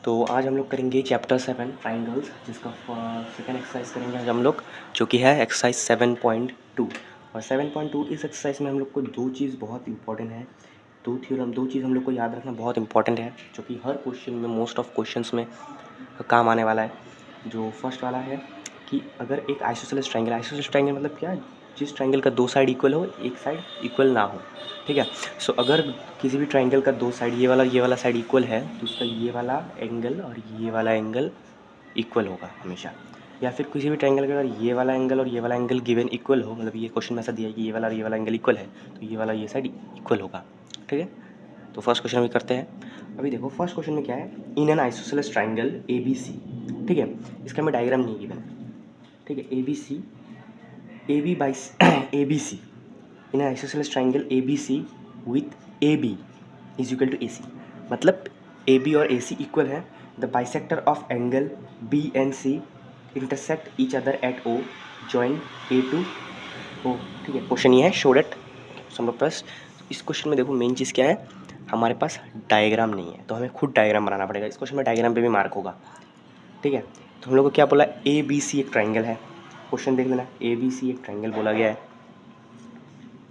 तो आज हम लोग करेंगे चैप्टर 7 ट्राइंगल्स, जिसका सेकेंड एक्सरसाइज करेंगे आज हम लोग, जो कि है एक्सरसाइज 7.2। और 7.2 इस एक्सरसाइज में हम लोग को दो चीज़ बहुत इंपॉर्टेंट है, दो चीज़ हम लोग को याद रखना बहुत इंपॉर्टेंट है, जो कि हर क्वेश्चन में, मोस्ट ऑफ क्वेश्चंस में काम आने वाला है। जो फर्स्ट वाला है कि अगर एक आइसोसेलेस ट्राइंगल मतलब क्या, जिस ट्राइंगल का दो साइड इक्वल हो, एक साइड इक्वल ना हो, ठीक है। सो अगर किसी भी ट्राइंगल का दो साइड, ये वाला साइड इक्वल है, तो उसका ये वाला एंगल और ये वाला एंगल इक्वल होगा हमेशा। या फिर किसी भी ट्राइंगल का अगर ये वाला एंगल और ये वाला एंगल गिवन इक्वल हो, मतलब ये क्वेश्चन में ऐसा दिया है कि ये वाला और ये वाला एंगल इक्वल है, तो ये वाला ये साइड इक्वल होगा, ठीक है। तो फर्स्ट क्वेश्चन अभी करते हैं। अभी देखो फर्स्ट क्वेश्चन में क्या है, in an isosceles triangle A B C, ठीक है। इसका हमें डायग्राम नहीं गिवन है, ठीक है। A B C, A B by A B C, in isosceles triangle A B C with A B is equal to A C, मतलब A B और ए सी इक्वल है। The bisector of angle B and C intersect each other at O, join A to O, ठीक है। Question ये है, show that हम लोग पास। इस क्वेश्चन में देखो मेन चीज़ क्या है, हमारे पास डायग्राम नहीं है, तो हमें खुद डायग्राम बनाना पड़ेगा। इस क्वेश्चन में डायग्राम पे भी मार्क होगा, ठीक है। तो हम लोग को क्या बोला, ए बी सी एक ट्राइंगल है। क्वेश्चन देख लेना, ए बी सी एक ट्राइंगल बोला गया है,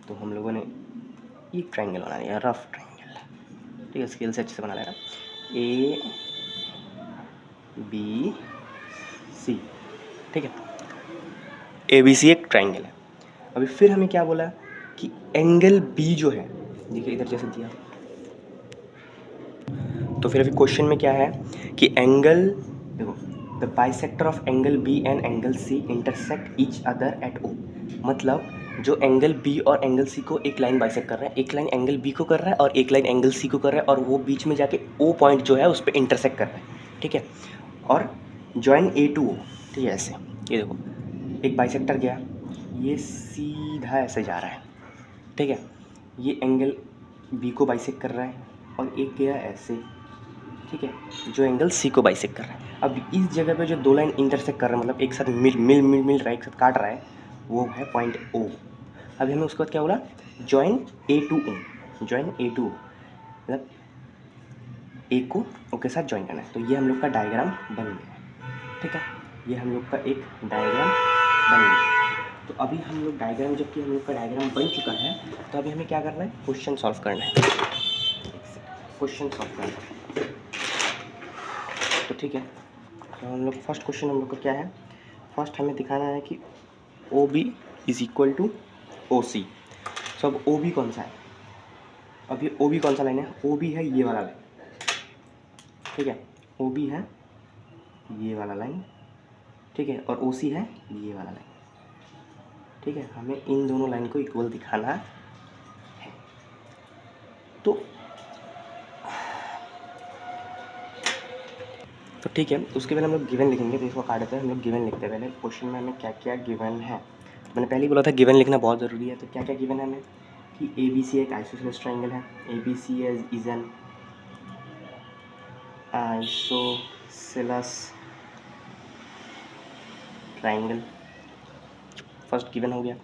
तो हम लोगों ने एक ट्राइंगल बना लिया, रफ ट्राइंगल, ठीक है। स्केल से अच्छे से बना लेना, ए बी सी, ठीक है। ए बी सी एक ट्राइंगल है। अभी फिर हमें क्या बोला कि एंगल बी जो है, देखिए इधर जैसे दिया, तो फिर अभी क्वेश्चन में क्या है कि एंगल, देखो, the bisector of angle B and angle C intersect each other at O, मतलब जो एंगल बी और एंगल सी को एक लाइन बाइसेक्ट कर रहा है, एक लाइन एंगल बी को कर रहा है और एक लाइन एंगल सी को कर रहा है, और वो बीच में जाके ओ पॉइंट जो है उस पर इंटरसेक्ट कर रहा है, ठीक है। और जॉइन ए टू ओ, ठीक है। ऐसे ये देखो, एक बाइसेक्टर गया, ये सीधा ऐसे जा रहा है, ठीक है। ये एंगल बी को बाइसेक्ट कर रहा है और एक गया ऐसे, ठीक है, जो एंगल सी को बाइसेक्ट कर रहा है। अब इस जगह पे जो दो लाइन इंटरसेक्ट कर रहा है, मतलब एक साथ मिल रहा है, एक साथ काट रहा है, वो है पॉइंट ओ। अभी हमें उसके बाद क्या बोला, join A to O, join A to O, मतलब ए को ओ के साथ जॉइन करना है। तो ये हम लोग का डायग्राम बन गया है, ठीक है। ये हम लोग का एक डायग्राम बन गया। तो अभी हम लोग डायग्राम, जबकि हम लोग का डायग्राम बन चुका है, तो अभी हमें क्या करना है, क्वेश्चन सॉल्व करना है, क्वेश्चन सॉल्व करना है, तो ठीक है। तो हम लोग फर्स्ट क्वेश्चन हम लोग का क्या है, फर्स्ट हमें दिखाना है कि O B is equal to O C. So अब ओ बी कौन सा है, अब ये ओ बी कौन सा लाइन है, ओ बी है ये वाला लाइन, ठीक है। ओ बी है ये वाला लाइन, ठीक है, और ओ सी है ये वाला लाइन, ठीक है। हमें इन दोनों लाइन को इक्वल दिखाना है। तो ठीक है, उसके पहले हम लोग गिवन लिखेंगे, तो इसको काट देते हैं। हम लोग गिवन लिखते हैं पहले, क्वेश्चन में हमें क्या क्या गिवन है। तो मैंने पहले ही बोला था गिवन लिखना बहुत ज़रूरी है। तो क्या क्या गिवन है हमें, कि ए बी सी एक आइसोसेलेस ट्राइंगल है, A B C is an isosceles triangle, first given हो गया।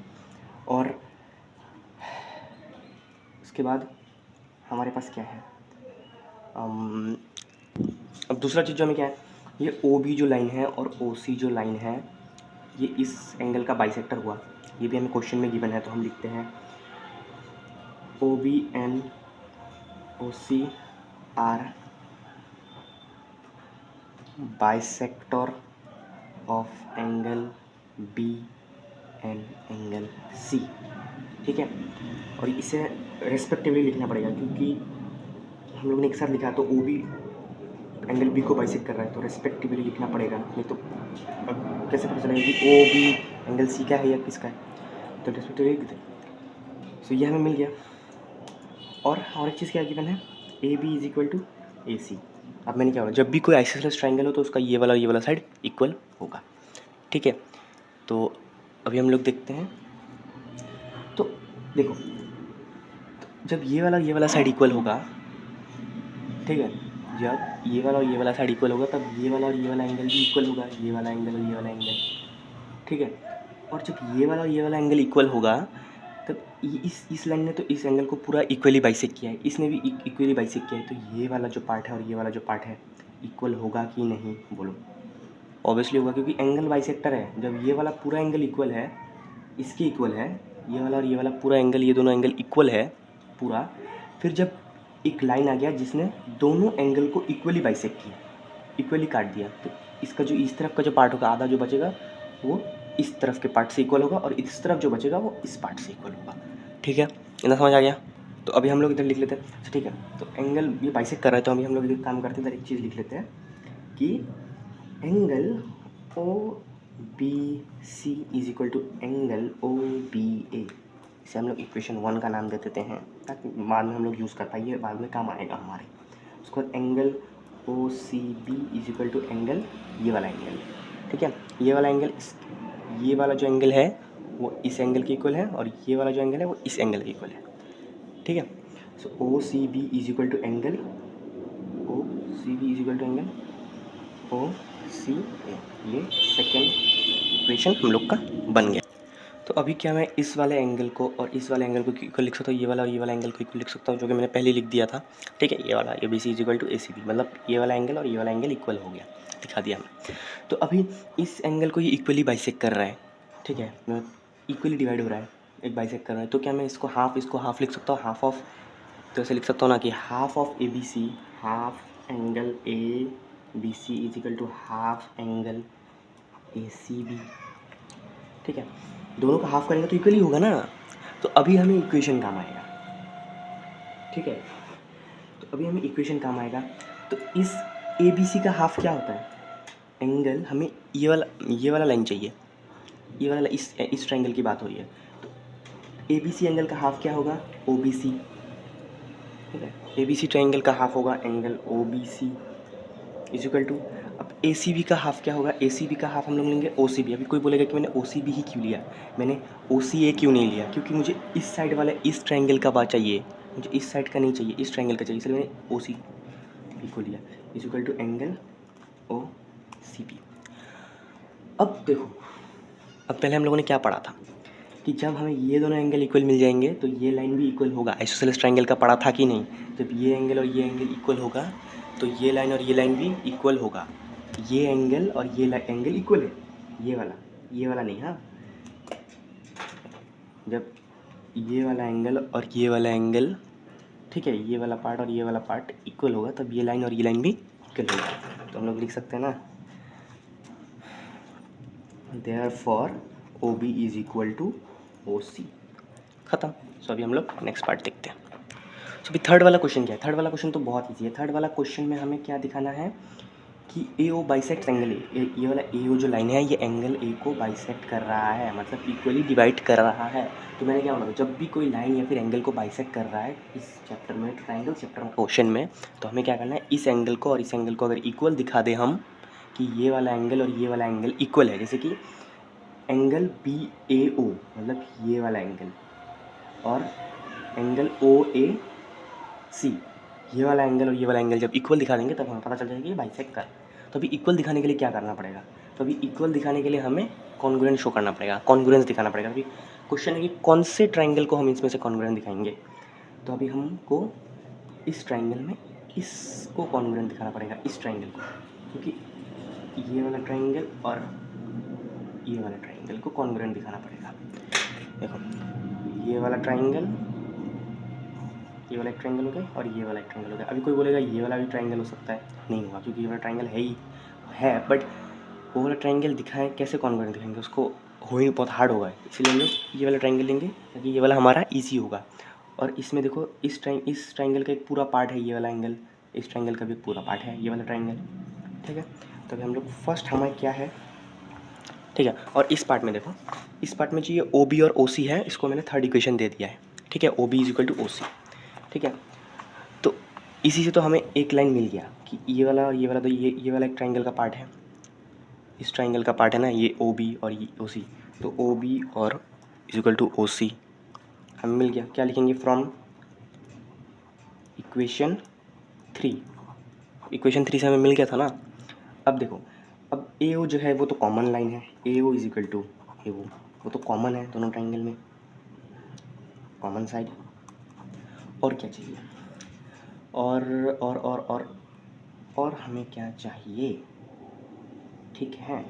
और उसके बाद हमारे पास क्या है, अब दूसरा चीज़ जो हमें क्या है, ये ओ बी जो लाइन है और ओ सी जो लाइन है, ये इस एंगल का बाइसेक्टर हुआ, ये भी हमें क्वेश्चन में गिवन है। तो हम लिखते हैं O B and O C are bisector of angle B and angle C, ठीक है। और इसे रेस्पेक्टिवली लिखना पड़ेगा, क्योंकि हम लोग ने एक साथ लिखा तो ओ बी एंगल बी को बाइसेक्ट कर रहा है, तो रेस्पेक्टिवली लिखना पड़ेगा, नहीं तो अब कैसे पता चलेगा कि ओ बी एंगल सी का है या किसका है, तो रेस्पेक्टिवली लिख देते। सो ये हमें मिल गया। और एक चीज़ क्या गिवन है, A B is equal to A C. अब मैंने क्या बोला, जब भी कोई आइसोसेलेस ट्राइंगल हो तो उसका ये वाला साइड इक्वल होगा, ठीक है। तो अभी हम लोग देखते हैं, तो देखो, जब ये वाला साइड इक्वल होगा, ठीक है, जब ये वाला साइड इक्वल होगा, तब ये वाला और ये वाला एंगल भी इक्वल होगा, ये वाला एंगल और ये वाला एंगल, ठीक है। और जब ये वाला और ये वाला एंगल इक्वल होगा, तब इस लाइन ने तो इस एंगल को पूरा इक्वली बाइसेक्ट किया है, इसने भी इक्वली बाइसेक्ट किया है, तो ये वाला जो पार्ट है और ये वाला जो पार्ट है, इक्वल होगा कि नहीं, बोलो। ऑब्वियसली होगा, क्योंकि एंगल बाइसेक्टर है। जब ये वाला पूरा एंगल इक्वल है, इसके इक्वल है, ये वाला और ये वाला पूरा एंगल, ये दोनों एंगल इक्वल है पूरा, फिर जब एक लाइन आ गया जिसने दोनों एंगल को इक्वली बाइसेक्ट किया, इक्वली काट दिया, तो इसका जो इस तरफ का जो पार्ट होगा, आधा जो बचेगा वो इस तरफ के पार्ट से इक्वल होगा, और इस तरफ जो बचेगा वो इस पार्ट से इक्वल होगा। ठीक है, इतना समझ आ गया। तो अभी हम लोग इधर लिख लेते हैं। अच्छा ठीक है, तो एंगल ये बाइसेक्ट कर रहा है, तो अभी हम लोग इधर काम करते हैं, इधर एक चीज़ लिख लेते हैं कि angle O B C is equal to angle O B A. इसे हम लोग इक्वेशन 1 का नाम दे देते हैं, ताकि बाद में हम लोग यूज़ कर पाइए, बाद में काम आएगा हमारे। उसके बाद angle O C B is equal to angle, ये वाला एंगल, ठीक है, ये वाला एंगल, ये वाला जो एंगल है वो इस एंगल के इक्वल है, और ये वाला जो एंगल है वो इस एंगल के इक्वल है। ठीक है, so O C B is equal to angle, O C B is equal to angle O C A. ये सेकेंड इक्वेशन हम लोग का बन गया। तो अभी क्या मैं इस वाले एंगल को और इस वाले एंगल को इक्वल लिख सकता हूँ, ये वाला और ये वाला एंगल को इक्वल लिख सकता हूँ, जो कि मैंने पहले लिख दिया था। ठीक है, ये वाला A B C is equal to A C B, मतलब ये वाला एंगल और ये वाला एंगल इक्वल हो गया, दिखा दिया हमने। तो अभी इस एंगल को ये इक्वली बाइसेक्ट कर रहा है, ठीक है, इक्वली डिवाइड हो रहा है, एक बाइसेक्ट कर रहा है, तो क्या मैं इसको हाफ लिख सकता हूँ, हाफ ऑफ, तो ऐसे लिख सकता हूँ ना कि half of A B C, half angle A B C is equal to half angle A C B. ठीक है, दोनों का हाफ करेंगे तो इक्वली होगा ना। तो अभी हमें इक्वेशन काम आएगा। ठीक है, तो अभी हमें इक्वेशन काम आएगा। तो इस ए बी सी का हाफ क्या होता है, एंगल, हमें ये वाला लाइन चाहिए, ये वाला इस ट्रायंगल की बात हो रही है। तो ए बी सी एंगल का हाफ क्या होगा, ओ बी सी। ठीक है, ए बी सी ट्रायंगल का हाफ होगा angle O B C is equal to, अब ए सी बी का हाफ क्या होगा, ए सी बी का हाफ हम लोग लेंगे ओ सी बी। अभी कोई बोलेगा कि मैंने ओ सी बी ही क्यों लिया, मैंने ओ सी ए क्यों नहीं लिया, क्योंकि मुझे इस साइड वाले इस ट्रायंगल का बात चाहिए, मुझे इस साइड का नहीं चाहिए, इस ट्रायंगल का चाहिए, इसलिए मैंने ओ सी बी को लिया is equal to angle O C B. अब देखो, अब पहले हम लोगों ने क्या पढ़ा था कि जब हमें ये दोनों एंगल इक्वल मिल जाएंगे तो ये लाइन भी इक्वल होगा। आइसोसेलेस ट्रायंगल का पढ़ा था कि नहीं, जब ये एंगल और ये एंगल इक्वल होगा तो ये लाइन और ये लाइन भी इक्वल होगा। ये एंगल और ये एंगल इक्वल है, ये वाला नहीं। हाँ, जब ये वाला एंगल और ये वाला एंगल, ठीक है, ये वाला पार्ट और ये वाला पार्ट इक्वल होगा, तब ये लाइन और ये लाइन भी इक्वल होगा। तो हम लोग लिख सकते हैं ना, therefore O B is equal to O C, ख़त्म। सो अभी हम लोग नेक्स्ट पार्ट देखते हैं। सो अभी थर्ड वाला क्वेश्चन क्या है, थर्ड वाला क्वेश्चन तो बहुत ईजी है। थर्ड वाला क्वेश्चन में हमें क्या दिखाना है कि ए ओ बाइसेक्ट एंगल ए, ये वाला ए ओ जो लाइन है ये एंगल ए को बाइसेक्ट कर रहा है, मतलब इक्वली डिवाइड कर रहा है। तो मैंने क्या बोला, जब भी कोई लाइन या फिर एंगल को बाइसेक्ट कर रहा है इस चैप्टर में, ट्रायंगल चैप्टर में, क्वेश्चन में, तो हमें क्या करना है, इस एंगल को और इस एंगल को अगर इक्वल दिखा दे हम कि ये वाला एंगल और ये वाला एंगल इक्वल है, जैसे कि एंगल बी ए ओ, मतलब ये वाला एंगल, और एंगल ओ ए सी, ये वाला एंगल और ये वाला एंगल जब इक्वल दिखा देंगे तब हमें पता चल जाएगा कि ये बाइसेक्ट कर। तो अभी इक्वल दिखाने के लिए क्या करना पड़ेगा, तो अभी इक्वल दिखाने के लिए हमें कॉन्ग्रुएंट शो करना पड़ेगा, कॉन्ग्रुएंस दिखाना पड़ेगा। अभी क्वेश्चन है कि कौन से ट्रायंगल को हम इसमें से कॉन्ग्रुएंट दिखाएंगे। तो अभी हमको इस ट्रायंगल में इसको कॉन्ग्रुएंट दिखाना पड़ेगा, इस ट्रायंगल को, क्योंकि ये वाला ट्रायंगल और ये वाला ट्रायंगल को कॉन्ग्रुएंट दिखाना पड़ेगा। देखो, ये वाला ट्रायंगल, ये वाला एक ट्रायंगल हो गया और ये वाला एक ट्रायंगल हो गया। अभी कोई बोलेगा ये वाला भी ट्रायंगल हो सकता है, नहीं होगा, क्योंकि ये वाला ट्रायंगल है ही है, बट वो वाला ट्रायंगल दिखाएं कैसे, कॉन्ग्रुएंट दिखाएंगे, उसको हो ही बहुत हार्ड होगा, इसीलिए हम लोग ये वाला ट्रायंगल लेंगे ताकि ये वाला हमारा ईजी होगा। और इसमें देखो, इस ट्रायंगल का एक पूरा पार्ट है ये वाला एंगल, इस ट्रायंगल का भी पूरा पार्ट है ये वाला ट्रायंगल। ठीक है, तो अभी हम लोग फर्स्ट हमारा क्या है, ठीक है, और इस पार्ट में देखो, इस पार्ट में जो ये ओ बी और ओ सी है इसको मैंने थर्ड इक्वेशन दे दिया है। ठीक है, O B is equal to O C. ठीक है, तो इसी से तो हमें एक लाइन मिल गया कि ये वाला और ये वाला, तो ये वाला एक ट्रायंगल का पार्ट है, इस ट्रायंगल का पार्ट है ना ये ओ बी और ये ओ सी, तो ओ बी और इज इक्वल टू ओ सी हमें मिल गया। क्या लिखेंगे, फ्रॉम इक्वेशन 3, इक्वेशन 3 से हमें मिल गया था ना। अब देखो, अब ए ओ जो है वो तो कॉमन लाइन है, ए ओ इज इक्वल टू ए वो तो कॉमन है दोनों ट्रायंगल में, कॉमन साइड। और क्या चाहिए, और और हमें क्या चाहिए, ठीक है,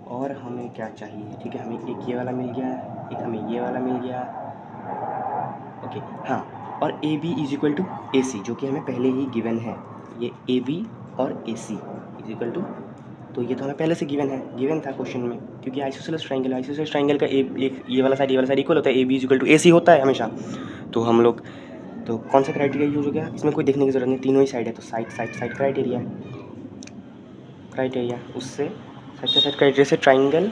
और हमें क्या चाहिए, ठीक है, हमें एक ये वाला मिल गया, एक हमें ये वाला मिल गया, ओके, हाँ, और A B is equal to A C, जो कि हमें पहले ही गिवन है, ये ए बी और A C is equal to, तो ये तो हमें पहले से गिवन था क्वेश्चन में, क्योंकि आइसोसेलेस ट्राइंगल का एक ये वाला साइड इक्वल होता है, A B is equal to A C होता है हमेशा। तो हम लोग, तो कौन सा क्राइटेरिया यूज हो गया, इसमें कोई देखने की जरूरत नहीं, तीनों ही साइड है, तो साइड क्राइटेरिया उससे साइड क्राइटेरिया से ट्राइंगल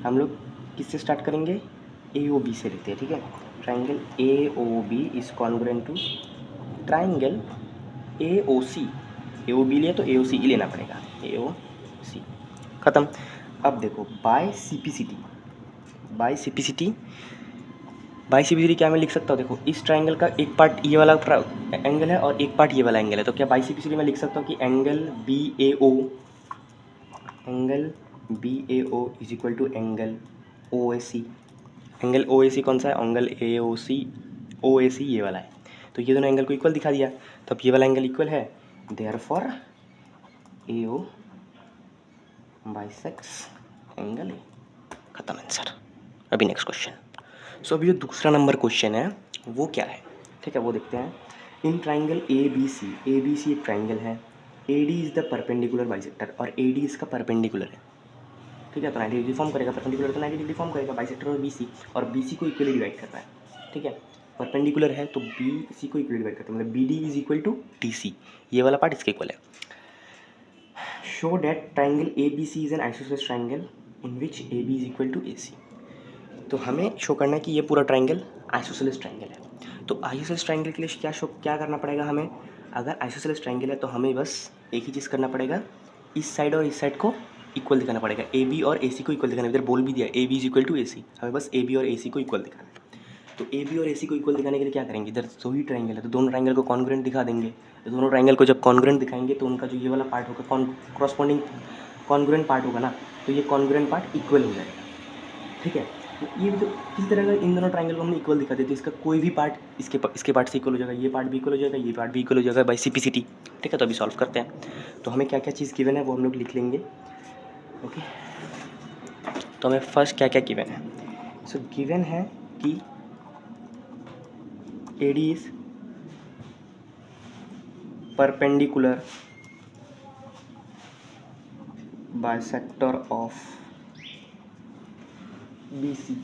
हम लोग किससे स्टार्ट करेंगे, ए ओ बी से लेते हैं, ठीक है, triangle A O B is congruent to triangle A O C, A O B लिया तो ए ओ सी ही लेना पड़ेगा, ए ओ सी, ख़त्म। अब देखो बाय सिपिसिटी क्या मैं लिख सकता हूँ, देखो इस ट्राइंगल का एक पार्ट ये वाला एंगल है और एक पार्ट ये वाला एंगल है, तो क्या बाय सिपिसिटी में लिख सकता हूँ कि angle B A O is equal to angle O A C. Angle O A C कौन सा है, एंगल ओ ए सी ये वाला है, तो ये दोनों एंगल को इक्वल दिखा दिया, तो अब ये वाला एंगल इक्वल है, therefore A O bisects angle A, खत्म आंसर। अभी नेक्स्ट क्वेश्चन, सो अभी जो दूसरा नंबर क्वेश्चन है वो क्या है, ठीक है, वो देखते हैं। इन ट्राइंगल ए बी सी एक ट्राइंगल है, A D is the perpendicular bisector, और ए डी इसका परपेंडिकुलर है, ठीक है, तो 90 डिग्री फॉर्म करेगा, परपेंडिकुलर तो 90 डिग्री फॉर्म करेगा, बाइसेक्टर और बी सी को इक्वली डिवाइड कर रहा है, ठीक है, परपेंडिकुलर है तो बी सी को इक्वली डिवाइड करता है, मतलब B D is equal to D C, ये वाला पार्ट इसके इक्वल है। Show that triangle A B C is an isosceles triangle in which A B is equal to A C, तो हमें शो करना है कि ये पूरा ट्राइंगल आइसोसेलेस ट्राइंगल है। तो आइसोसेलेस ट्राइंगल के लिए क्या करना पड़ेगा हमें, अगर आइसोसेलेस ट्राइंगल है तो हमें बस एक ही चीज़ करना पड़ेगा, इस साइड और इस साइड को इक्वल दिखाना पड़ेगा, ए बी और ए सी को इक्वल दिखाना, इधर बोल भी दिया A B is equal to A C, हमें बस ए बी और ए सी को इक्वल दिखाना है। तो ए बी और ए सी को इक्वल दिखाने के लिए क्या करेंगे, इधर दो ही ट्राइंगल है तो दोनों ट्राइंगल को कॉन्ग्रुएंट दिखा देंगे, तो दोनों ट्राइंगल को जब कॉन्ग्रुएंट दिखाएंगे तो उनका जो ये वाला पार्ट होगा कॉरस्पॉन्डिंग कॉन्ग्रुएंट पार्ट होगा ना, तो ये कॉन्ग्रुएंट पार्ट इक्वल हो जाएगा, ठीक है। तो ये तो किसी तरह का इन दोनों ट्राइंगल को हमने इक्वल दिखा देते, इसका कोई भी पार्ट इसके पार्ट से इक्वल हो जाएगा, ये पार्ट भी इक्वल हो जाएगा, ये पार्ट भी इक्वल हो जाएगा बाई सिपिसिटी, ठीक है। तो अभी सॉल्व करते हैं, तो हमें क्या क्या चीज़ गिवन है वो हम लोग लिख लेंगे, ओके। तो हमें फर्स्ट क्या क्या गिवन है, सो गिवन है कि A D is perpendicular bisector of B C,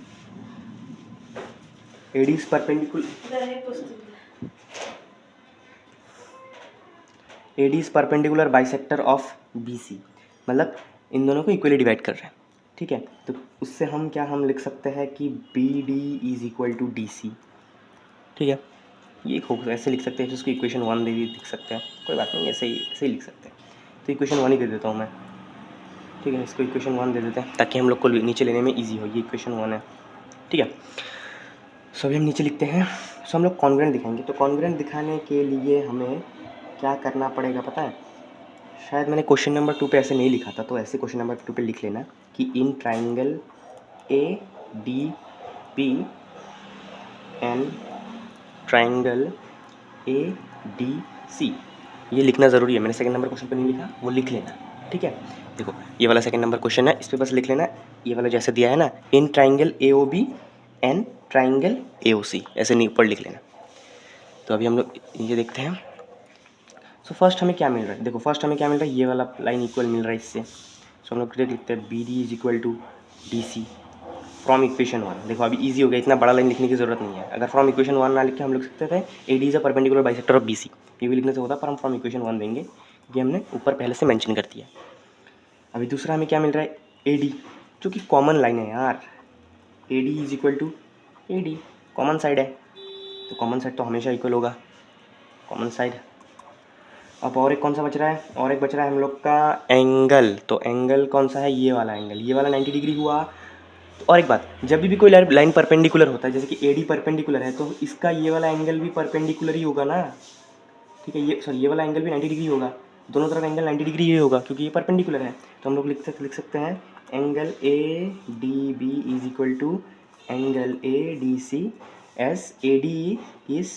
A D is perpendicular bisector of B C, मतलब इन दोनों को इक्वली डिवाइड कर रहे हैं, ठीक है। तो उससे हम लिख सकते हैं कि B D is equal to D C, ठीक है, ये खूब ऐसे लिख सकते हैं, जिसको इक्वेशन 1 दे लिख सकते हैं, कोई बात नहीं, ऐसे ही लिख सकते हैं, तो इक्वेशन 1 ही दे देता हूँ मैं, ठीक है, इसको इक्वेशन 1 दे देते हैं ताकि हम लोग को नीचे लेने में ईजी हो, ये इक्वेशन 1 है, ठीक है। सो अभी हम नीचे लिखते हैं, सो हम लोग कॉन्ग्रुएंट दिखाएंगे, तो कॉन्ग्रुएंट दिखाने के लिए हमें क्या करना पड़ेगा पता है, शायद मैंने क्वेश्चन नंबर 2 पे ऐसे नहीं लिखा था, तो ऐसे क्वेश्चन नंबर 2 पे लिख लेना कि in triangle A D B and triangle A D C, ये लिखना ज़रूरी है, मैंने सेकंड नंबर क्वेश्चन पे नहीं लिखा, वो लिख लेना, ठीक है। देखो ये वाला सेकंड नंबर क्वेश्चन है, इस पर बस लिख लेना, ये वाला जैसे दिया है ना, in triangle A O B and triangle A O C, ऐसे नहीं ऊपर लिख लेना। तो अभी हम लोग ये देखते हैं, सो फर्स्ट हमें क्या मिल रहा है, देखो फर्स्ट हमें क्या मिल रहा है, ये वाला लाइन इक्वल मिल रहा है इससे, सो हम लोग डायरेक्ट लिखते हैं B D is equal to D C from equation 1। देखो अभी इजी हो गया, इतना बड़ा लाइन लिखने की जरूरत नहीं है, अगर फ्रॉम इक्वेशन 1 ना लिख के हम लिख सकते थे A D is a perpendicular bisector of B C, ये भी लिखने से होता, पर हम फ्रॉम इक्वेशन 1 देंगे, ये हमने ऊपर पहले से मेंशन कर दिया। अभी दूसरा हमें क्या मिल रहा है, ए डी, जो कि कॉमन लाइन है यार, A D is equal to A D, common side है, तो कॉमन साइड तो हमेशा इक्वल होगा, कॉमन साइड। अब और एक कौन सा बच रहा है, और एक बच रहा है हम लोग का एंगल, तो एंगल कौन सा है, ये वाला एंगल, ये वाला 90 डिग्री हुआ। तो और एक बात, जब भी कोई लाइन परपेंडिकुलर होता है, जैसे कि ए डी परपेंडिकुलर है, तो इसका ये वाला एंगल भी परपेंडिकुलर ही होगा ना, ठीक है, ये वाला एंगल भी 90 डिग्री होगा, दोनों तरफ एंगल 90 डिग्री ही होगा क्योंकि ये परपेंडिकुलर है। तो हम लोग लिख सकते हैं angle A D B is equal to angle A D C, as A D is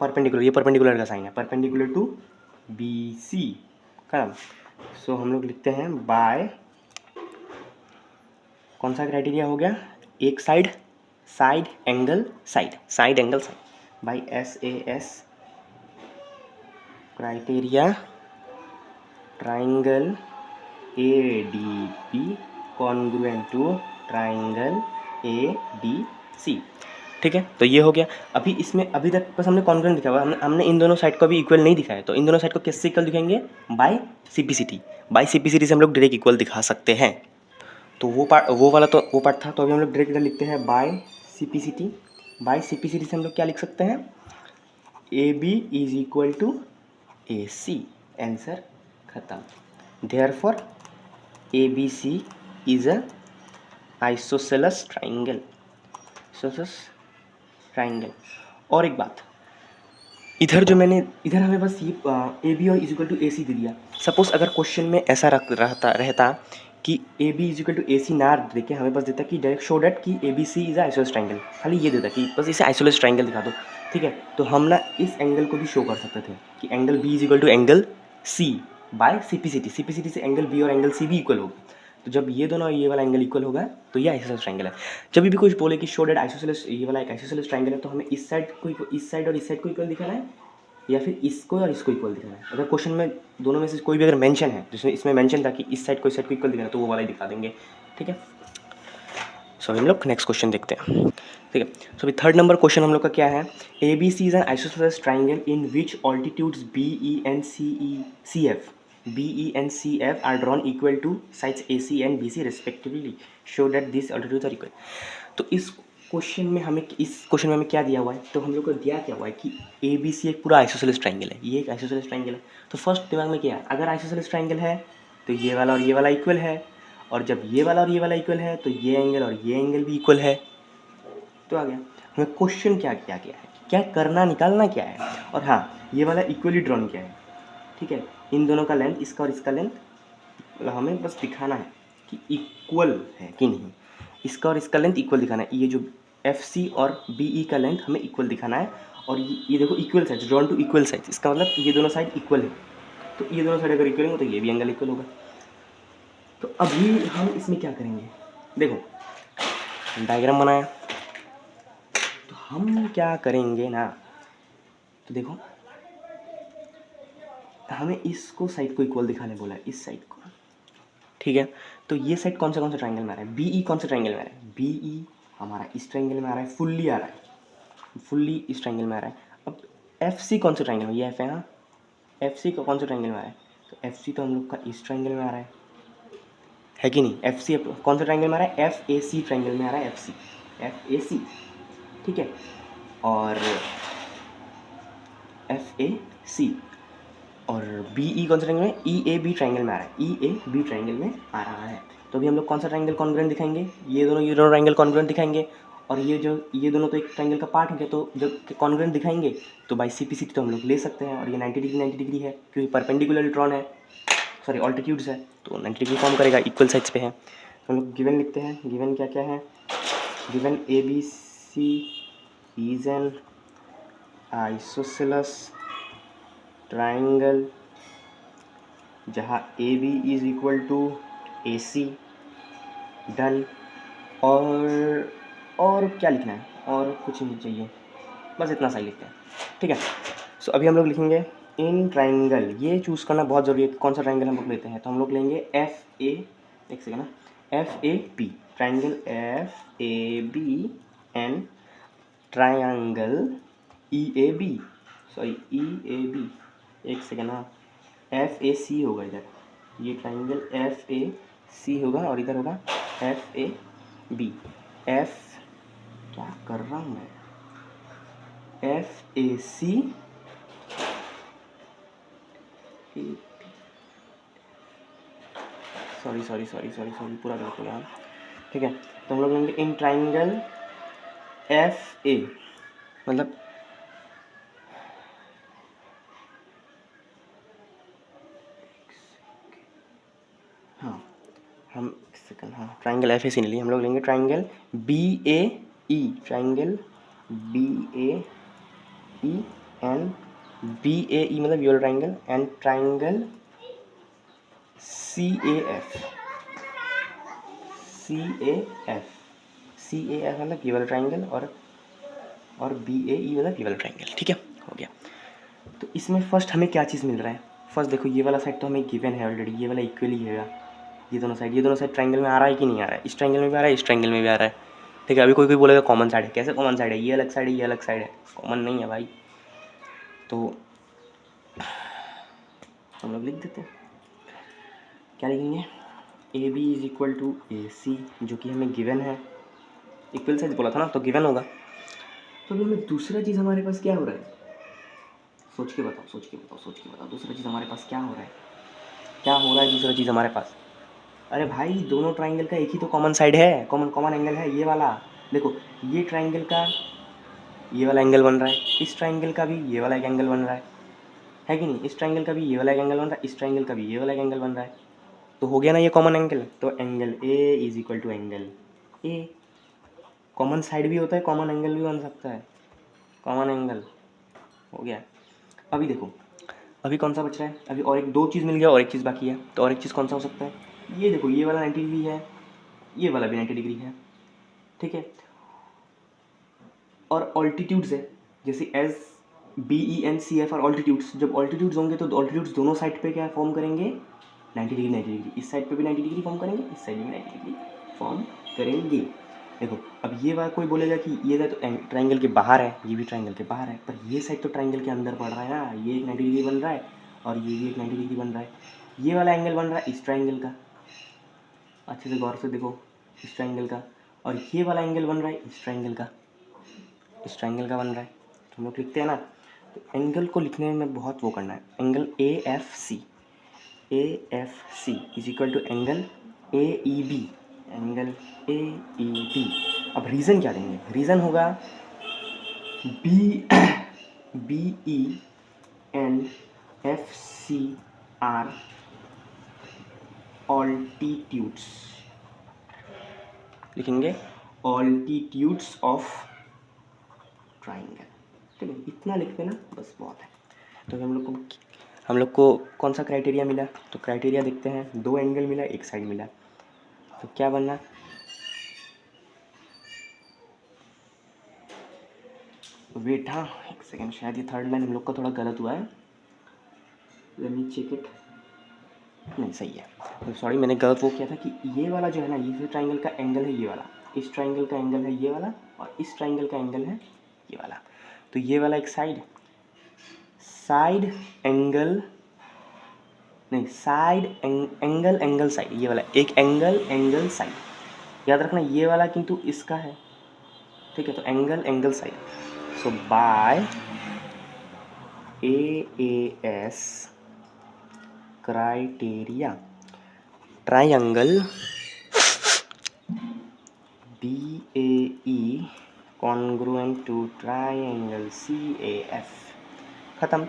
perpendicular, ये परपेंडिकुलर का साइन है, परपेंडिकुलर टू बी सी, खत्म। सो हम लोग लिखते हैं बाय, कौन सा क्राइटेरिया हो गया, एक side, side angle side, side angle side, by SAS criteria triangle ADB congruent to triangle ADC। ठीक है, तो ये हो गया। अभी इसमें अभी तक बस हमने कॉन्ग्रुएंट दिखाया हुआ, हमने इन दोनों साइड को अभी इक्वल नहीं दिखाया, तो इन दोनों साइड को किससे इक्वल दिखाएंगे, बाय CPCT। बाय CPCT से हम लोग डायरेक्ट इक्वल दिखा सकते हैं। तो वो पार्ट था, तो अभी हम लोग डायरेक्ट इधर लिखते हैं बाय CPCT। बाय CPCT से हम लोग क्या लिख सकते हैं, AB is equal to AC, answer खत्म। Therefore ABC is a isosceles triangle, isosceles triangle. और एक बात, इधर जो मैंने इधर हमें बस ये AB और इज इक्वल टू AC दे दिया। सपोज अगर क्वेश्चन में ऐसा रहता कि AB is equal to AC ना दे के हमें बस देता कि डायरेक्ट शो डेट कि ABC इज आइसोसेलेस ट्राइंगल, खाली ये देता कि बस इसे आइसोसेलेस ट्राइंगल दिखा दो, ठीक है, तो हम ना इस एंगल को भी शो कर सकते थे कि angle B is equal to angle C by CPCT। CPCT से एंगल B और एंगल C भी इक्वल होगा। तो जब ये दोनों ये वाला एंगल इक्वल होगा तो ये आइसोसेलेस ट्राइंगल है। जब भी कुछ बोले कि शो डेट आइसोसेलेस, ये वाला एक आइसोसेलेस ट्राइंगल है, तो हमें इस साइड को, इस साइड और इस साइड को इक्वल दिखाना है, या फिर इसको और इसको इक्वल दिखाना है। अगर क्वेश्चन में दोनों में से कोई भी अगर मेंशन है, जिसमें इसमें मेंशन था कि इस साइड को इस साइड को इक्वल दिखाना है, तो वो वाला ही दिखा देंगे। ठीक है, सो हम लोग नेक्स्ट क्वेश्चन देखते हैं। ठीक है, सो अभी थर्ड नंबर क्वेश्चन हम लोग का क्या है, ABC is an isosceles triangle in which altitudes BE and CF are drawn equal to sides AC and BC respectively. Show that these altitudes are equal. तो इस क्वेश्चन में हमें क्या दिया हुआ है, तो हम लोग को दिया क्या हुआ है कि ABC एक पूरा आइसोसेलेस ट्राइंगल है, ये एक आइसोसेलेस ट्राइंगल है। तो फर्स्ट दिमाग में क्या है, अगर आइसोसेलेस ट्राइंगल है तो ये वाला और ये वाला इक्वल है, और जब ये वाला और ये वाला इक्वल है तो ये एंगल और ये एंगल भी इक्वल है। तो आ गया, हमें क्वेश्चन क्या क्या है, क्या करना, निकालना क्या है, और हाँ ये वाला इक्वली ड्रॉन किया है। ठीक है, इन दोनों का लेंथ, इसका और इसका लेंथ, मतलब हमें बस दिखाना है कि इक्वल है कि नहीं, इसका और इसका लेंथ इक्वल दिखाना है। ये जो FC और BE का लेंथ हमें इक्वल दिखाना है, और ये देखो equal side, drawn to equal side, इसका मतलब ये दोनों साइड इक्वल है। तो ये दोनों साइड अगर इक्वल होंगे तो ये भी एंगल इक्वल होगा। तो अभी हम इसमें क्या करेंगे, देखो डायग्राम बनाया, तो हम क्या करेंगे ना, तो देखो हमें इसको साइड को इक्वल दिखाने बोला है, इस साइड को। ठीक है, तो ये साइड कौन सा ट्राइंगल में आ रहा है, BE कौन सा ट्राइंगल में आ रहा है, BE हमारा इस ट्राइंगल में आ रहा है, फुल्ली आ रहा है, फुल्ली इस ट्राइंगल में आ रहा है। अब FC कौन सा ट्राइंगल में, ये F है, हाँ FC का कौन सा ट्राइंगल में आ रहा है, तो FC तो हम लोग का इस ट्राइंगल में आ रहा है कि नहीं, FC कौन सा ट्राइंगल में आ रहा है, FAC ट्राइंगल में आ रहा है, FAC। ठीक है, और FAC, और BE कौन सा ट्राइंगल में, EAB ट्राइंगल में आ रहा है, EAB ट्राइंगल में आ रहा है। तो अभी हम लोग कौन सा ट्राइंगल कॉन्ग्रुएंट दिखाएंगे, ये दोनों ट्राइंगल कॉन्ग्रुएंट दिखाएंगे, और ये दोनों तो एक ट्राइंगल का पार्ट हो गया, तो जब कॉन्ग्रुएंट दिखाएंगे तो बाई CPCT तो हम लोग ले सकते हैं, और ये 90 डिग्री है क्योंकि परपेंडिकुलर ड्रॉन है, सॉरी ऑल्टीट्यूड्स है, तो 90 डिग्री फॉर्म करेगा, इक्वल साइड्स पे है। हम लोग गिवन लिखते हैं, गिवन क्या क्या है, given ABC is an isosceles triangle जहाँ AB is equal to AC, done. और क्या लिखना है, और कुछ नहीं चाहिए, बस इतना सही लिखते हैं। ठीक है, सो अभी हम लोग लिखेंगे इन ट्राइंगल, ये चूज़ करना बहुत ज़रूरी है कौन सा ट्राइंगल हम लोग लेते हैं, तो हम लोग लेंगे FA, एक सेकेंड ना, FAB triangle, FAB and triangle EAB, sorry EAB, एक सेकेंड ना, FAC होगा इधर, ये ट्राइंगल FAC होगा, और इधर होगा FAB। F क्या कर रहा हूँ मैं, FAC सॉरी पूरा गलत हो गया। ठीक है, तो हम लोग लेंगे इन ट्राइंगल FA, मतलब हाँ हम एक सेकंड, हाँ ट्राइंगल FAC नहीं लिए, हम लोग लेंगे triangle BAE, triangle BAE and BAE मतलब your triangle, and triangle C A F मतलब ये वाला ट्राइंगल, और बी ए ई मतलब ये वाला ट्राइंगल। ठीक है, हो गया। तो इसमें फर्स्ट हमें क्या चीज़ मिल रहा है? फर्स्ट देखो, ये वाला साइड तो हमें गिवन है ऑलरेडी, ये वाला इक्वली है। ये दोनों साइड ट्राइंगल में आ रहा है कि नहीं आ रहा है? इस ट्राइंगल में भी आ रहा है, इस ट्राइंगल में भी आ रहा है। ठीक है, अभी कोई बोलेगा कॉमन साइड है। कैसे कॉमन साइड है? ये अलग साइड है, ये अलग साइड है, कॉमन नहीं है भाई। तो हम लोग लिख देते हैं, क्या लिखेंगे? A B is equal to A C, जो कि हमें गिवन है। इक्वल साइज बोला था ना, तो गिवन होगा। तो अभी हमें दूसरा चीज़ हमारे पास क्या हो रहा है? सोच के बताओ। दूसरा चीज़ हमारे पास क्या हो रहा है? क्या हो रहा है दूसरा चीज़ हमारे पास? अरे भाई, दोनों ट्राइंगल का एक ही तो कॉमन साइड है, कॉमन एंगल है, ये वाला। देखो, ये ट्राइंगल का ये वाला एंगल बन रहा है, इस ट्राइंगल का भी ये वाला एक एंगल बन रहा है कि नहीं? इस ट्राइंगल का भी ये वाला एक एंगल बन रहा है, इस ट्राइंगल का भी ये वाला एक एंगल बन रहा है। तो हो गया ना ये कॉमन एंगल। तो angle A is equal to angle A. Common side भी होता है, कॉमन एंगल भी बन सकता है, कॉमन एंगल हो गया। अभी देखो, अभी कौन सा बच रहा है? अभी और एक दो चीज़ मिल गया, और एक चीज़ बाकी है। तो और एक चीज़ कौन सा हो सकता है? ये देखो, ये वाला 90 डिग्री है, ये वाला भी 90 डिग्री है। ठीक है, और ऑल्टीट्यूड्स है, जैसे as B E and C F और ऑल्टीट्यूड्स। जब ऑल्टीट्यूड्स होंगे तो ऑल्टीट्यूड्स दोनों साइड पे क्या फॉर्म करेंगे? 90 डिग्री 90 डिग्री। इस साइड पे भी 90 डिग्री फॉर्म करेंगे, इस साइड भी 90 डिग्री फॉर्म करेंगे। देखो, अब ये बात कोई बोलेगा कि ये तो ट्राइंगल के बाहर है, ये भी ट्राइंगल के बाहर है, पर ये साइड तो ट्राइंगल के अंदर पड़ रहा है ना। ये एक 90 डिग्री बन रहा है, और ये भी एक 90 डिग्री बन रहा है। ये वाला एंगल बन रहा है इस ट्राइंगल का, अच्छे से गौर से देखो, इस ट्राइंगल का। और ये वाला एंगल बन रहा है इस ट्राइंगल का, इस ट्राइंगल का बन रहा है। तो हम लोग लिखते हैं ना, तो एंगल को लिखने में बहुत वो करना है। Angle A F C is equal to angle A E B, angle A E B. अब रीज़न क्या देंगे? रीज़न होगा B E and C F are altitudes, लिखेंगे ऑल्टीट्यूड्स ऑफ ट्राइंगल। ठीक है, इतना लिख देना बस बहुत है। तो हम लोग को कौन सा क्राइटेरिया मिला? तो क्राइटेरिया देखते हैं। दो एंगल मिला, एक साइड मिला, तो क्या बनना? वेट, हाँ एक सेकेंड, शायद ये थर्ड लाइन हम लोग का थोड़ा गलत हुआ है। Let me check it. नहीं, सही है। तो सॉरी, मैंने गलत वो किया था कि ये वाला जो है ना, ये ट्राइंगल का एंगल है ये वाला, इस ट्राइंगल का एंगल है ये वाला, और इस ट्राइंगल का एंगल है ये वाला। तो ये वाला एक साइड एंगल, नहीं, साइड एंगल साइड, ये वाला एक एंगल साइड, याद रखना। ये वाला किंतु इसका है, ठीक है? तो angle side. So by AAS criteria, triangle BAE congruent to triangle CAF, खत्म।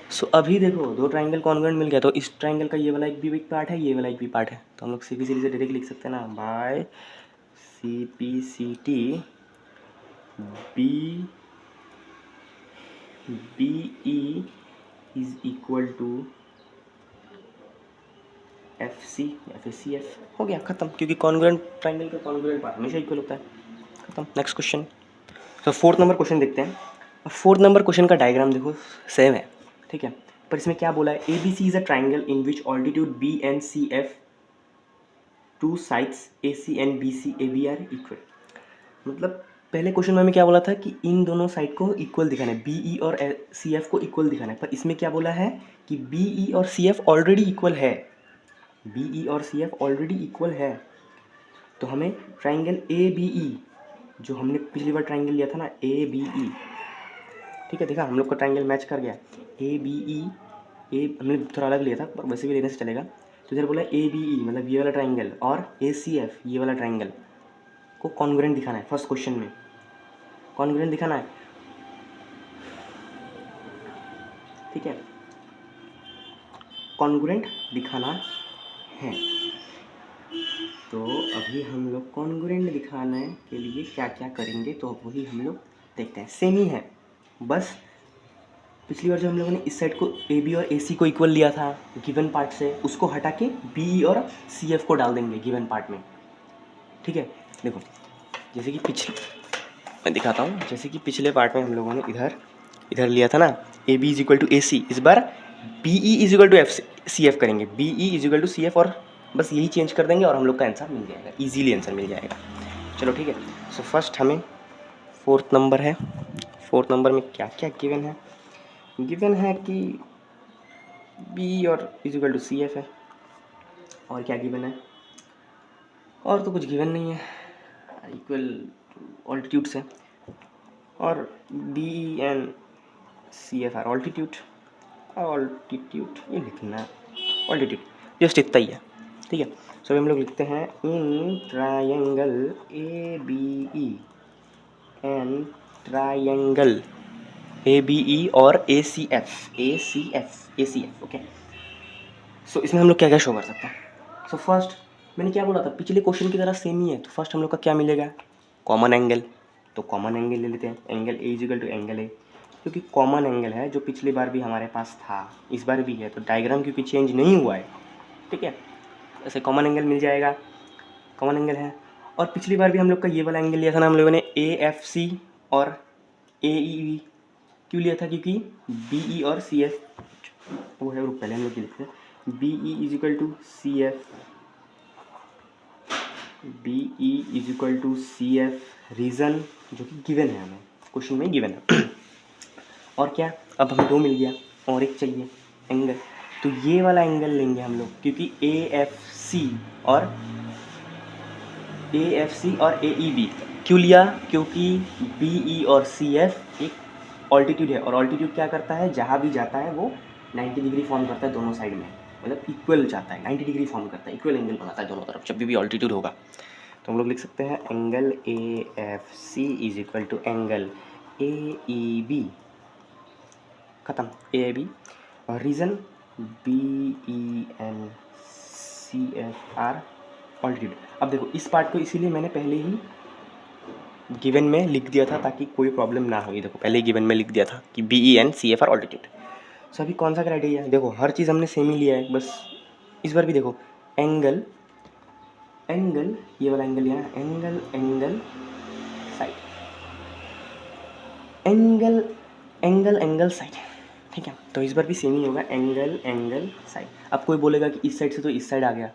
सो अभी देखो, दो ट्राइंगल कॉन्ग्रुएंट मिल गया, तो इस ट्राइंगल का ये वाला एक भी पार्ट है, ये वाला एक भी पार्ट है। तो हम लोग CP सीरीज से डायरेक्ट लिख सकते हैं ना, by CPCT BE is equal to FCF। हो गया, खत्म। क्योंकि कॉन्ग्रुएंट ट्राइंगल का कॉन्ग्रुएंट पार्ट हमेशा इक्वल होता है, खत्म। Next question. तो 4th नंबर क्वेश्चन देखते हैं। 4th नंबर क्वेश्चन का डायग्राम देखो, सेम है, ठीक है? पर इसमें क्या बोला है? ABC is a triangle in which altitude BNCF, to sides AC and BC AB are equal. मतलब पहले क्वेश्चन में हमें क्या बोला था कि इन दोनों साइड को इक्वल दिखाना है, BE और CF को इक्वल दिखाना है। पर इसमें क्या बोला है कि BE और CF ऑलरेडी इक्वल है, BE और CF ऑलरेडी इक्वल है। तो हमें ट्राइंगल ABE, जो हमने पिछली बार ट्राइंगल लिया था ना, ABE, ठीक है? देखा, हम लोग का ट्राइंगल मैच कर गया। ABE, हमने थोड़ा अलग लिया था, पर वैसे भी लेने से चलेगा। तो इधर बोला ABE मतलब ये वाला ट्राइंगल, और ACF ये वाला ट्राइंगल को कॉन्ग्रुएंट दिखाना है। फर्स्ट क्वेश्चन में कॉन्ग्रुएंट दिखाना है, ठीक है? कॉन्ग्रुएंट दिखाना है। तो अभी हम लोग कॉन्ग्रुएंट दिखाने के लिए क्या क्या करेंगे, तो वही हम लोग देखते हैं। सेम ही है, बस पिछली बार जब हम लोगों ने इस साइड को ए बी और ए सी को इक्वल लिया था गिवन पार्ट से, उसको हटा के बी और सी एफ को डाल देंगे गिवन पार्ट में, ठीक है। देखो जैसे कि मैं दिखाता हूँ, जैसे कि पिछले पार्ट में हम लोगों ने इधर लिया था ना, A B is equal to A C, इस बार B E is equal to F C F करेंगे, B E is equal to C F, और बस यही चेंज कर देंगे और हम लोग का आंसर मिल जाएगा, ईजीली आंसर मिल जाएगा। चलो ठीक है। सो फर्स्ट हमें फोर्थ नंबर है, फोर्थ नंबर में क्या क्या गिवन है, गिवन है कि बी और is equal to C F है, और क्या गिवन है, और तो कुछ गिवन नहीं है, इक्वल ऑल्टीट्यूड्स है, और B and C F are altitude ये लिखना है, ऑल्टीट्यूड जस्ट इतना ही है, ठीक है। सो हम लोग लिखते हैं in triangle A B E and triangle A B E और ए सी एफ, ओके। सो इसमें हम लोग क्या क्या शो कर सकते हैं। सो फर्स्ट मैंने क्या बोला था, पिछले क्वेश्चन की तरह सेम ही है, तो फर्स्ट हम लोग का क्या मिलेगा, कॉमन एंगल, तो कॉमन एंगल ले लेते हैं, angle A is equal to angle A, क्योंकि कॉमन एंगल है जो पिछली बार भी हमारे पास था, इस बार भी है, तो डायग्राम क्योंकि चेंज नहीं हुआ है, ठीक है, ऐसे कॉमन एंगल मिल जाएगा, कॉमन एंगल है। और पिछली बार भी हम लोग का ये वाला एंगल लिया था ना हम लोगों ने, ए एफ सी और ए ई वी, क्यों लिया था, क्योंकि बी ई और सी एफ वो है, पहले हम लोग लिखते हैं B E is equal to C F, B E is equal to C F, reason जो कि गिवन है, हमें क्वेश्चन में गिवन है। और क्या, अब हमें दो मिल गया, और एक चाहिए एंगल, तो ये वाला एंगल लेंगे हम लोग, क्योंकि ए एफ सी और ए ई बी क्यों लिया, क्योंकि बी ई और सी एफ एक ऑल्टीट्यूड है, और ऑल्टीट्यूड क्या करता है, जहाँ भी जाता है वो 90 डिग्री फॉर्म करता है दोनों साइड में, मतलब इक्वल जाता है, 90 डिग्री फॉर्म करता है, इक्वल एंगल बनाता है दोनों तरफ जब भी ऑल्टीट्यूड होगा। तो हम लोग लिख सकते हैं angle A F C is equal to angle A E B, ख़त्म, ए बी, और reason B E and C F are altitude. अब देखो इस पार्ट को इसीलिए मैंने पहले ही गिवन में लिख दिया था ताकि कोई प्रॉब्लम ना हो, देखो पहले ही गिवन में लिख दिया था कि B E and C F are altitude. So अभी कौन सा क्राइटेरिया है, देखो हर चीज़ हमने सेम ही लिया है, बस इस बार भी देखो एंगल ये वाला एंगल लिया है, एंगल साइड, एंगल साइड, ठीक है। तो इस बार भी सेम ही होगा, एंगल साइड। अब कोई बोलेगा कि इस साइड से तो इस साइड आ गया,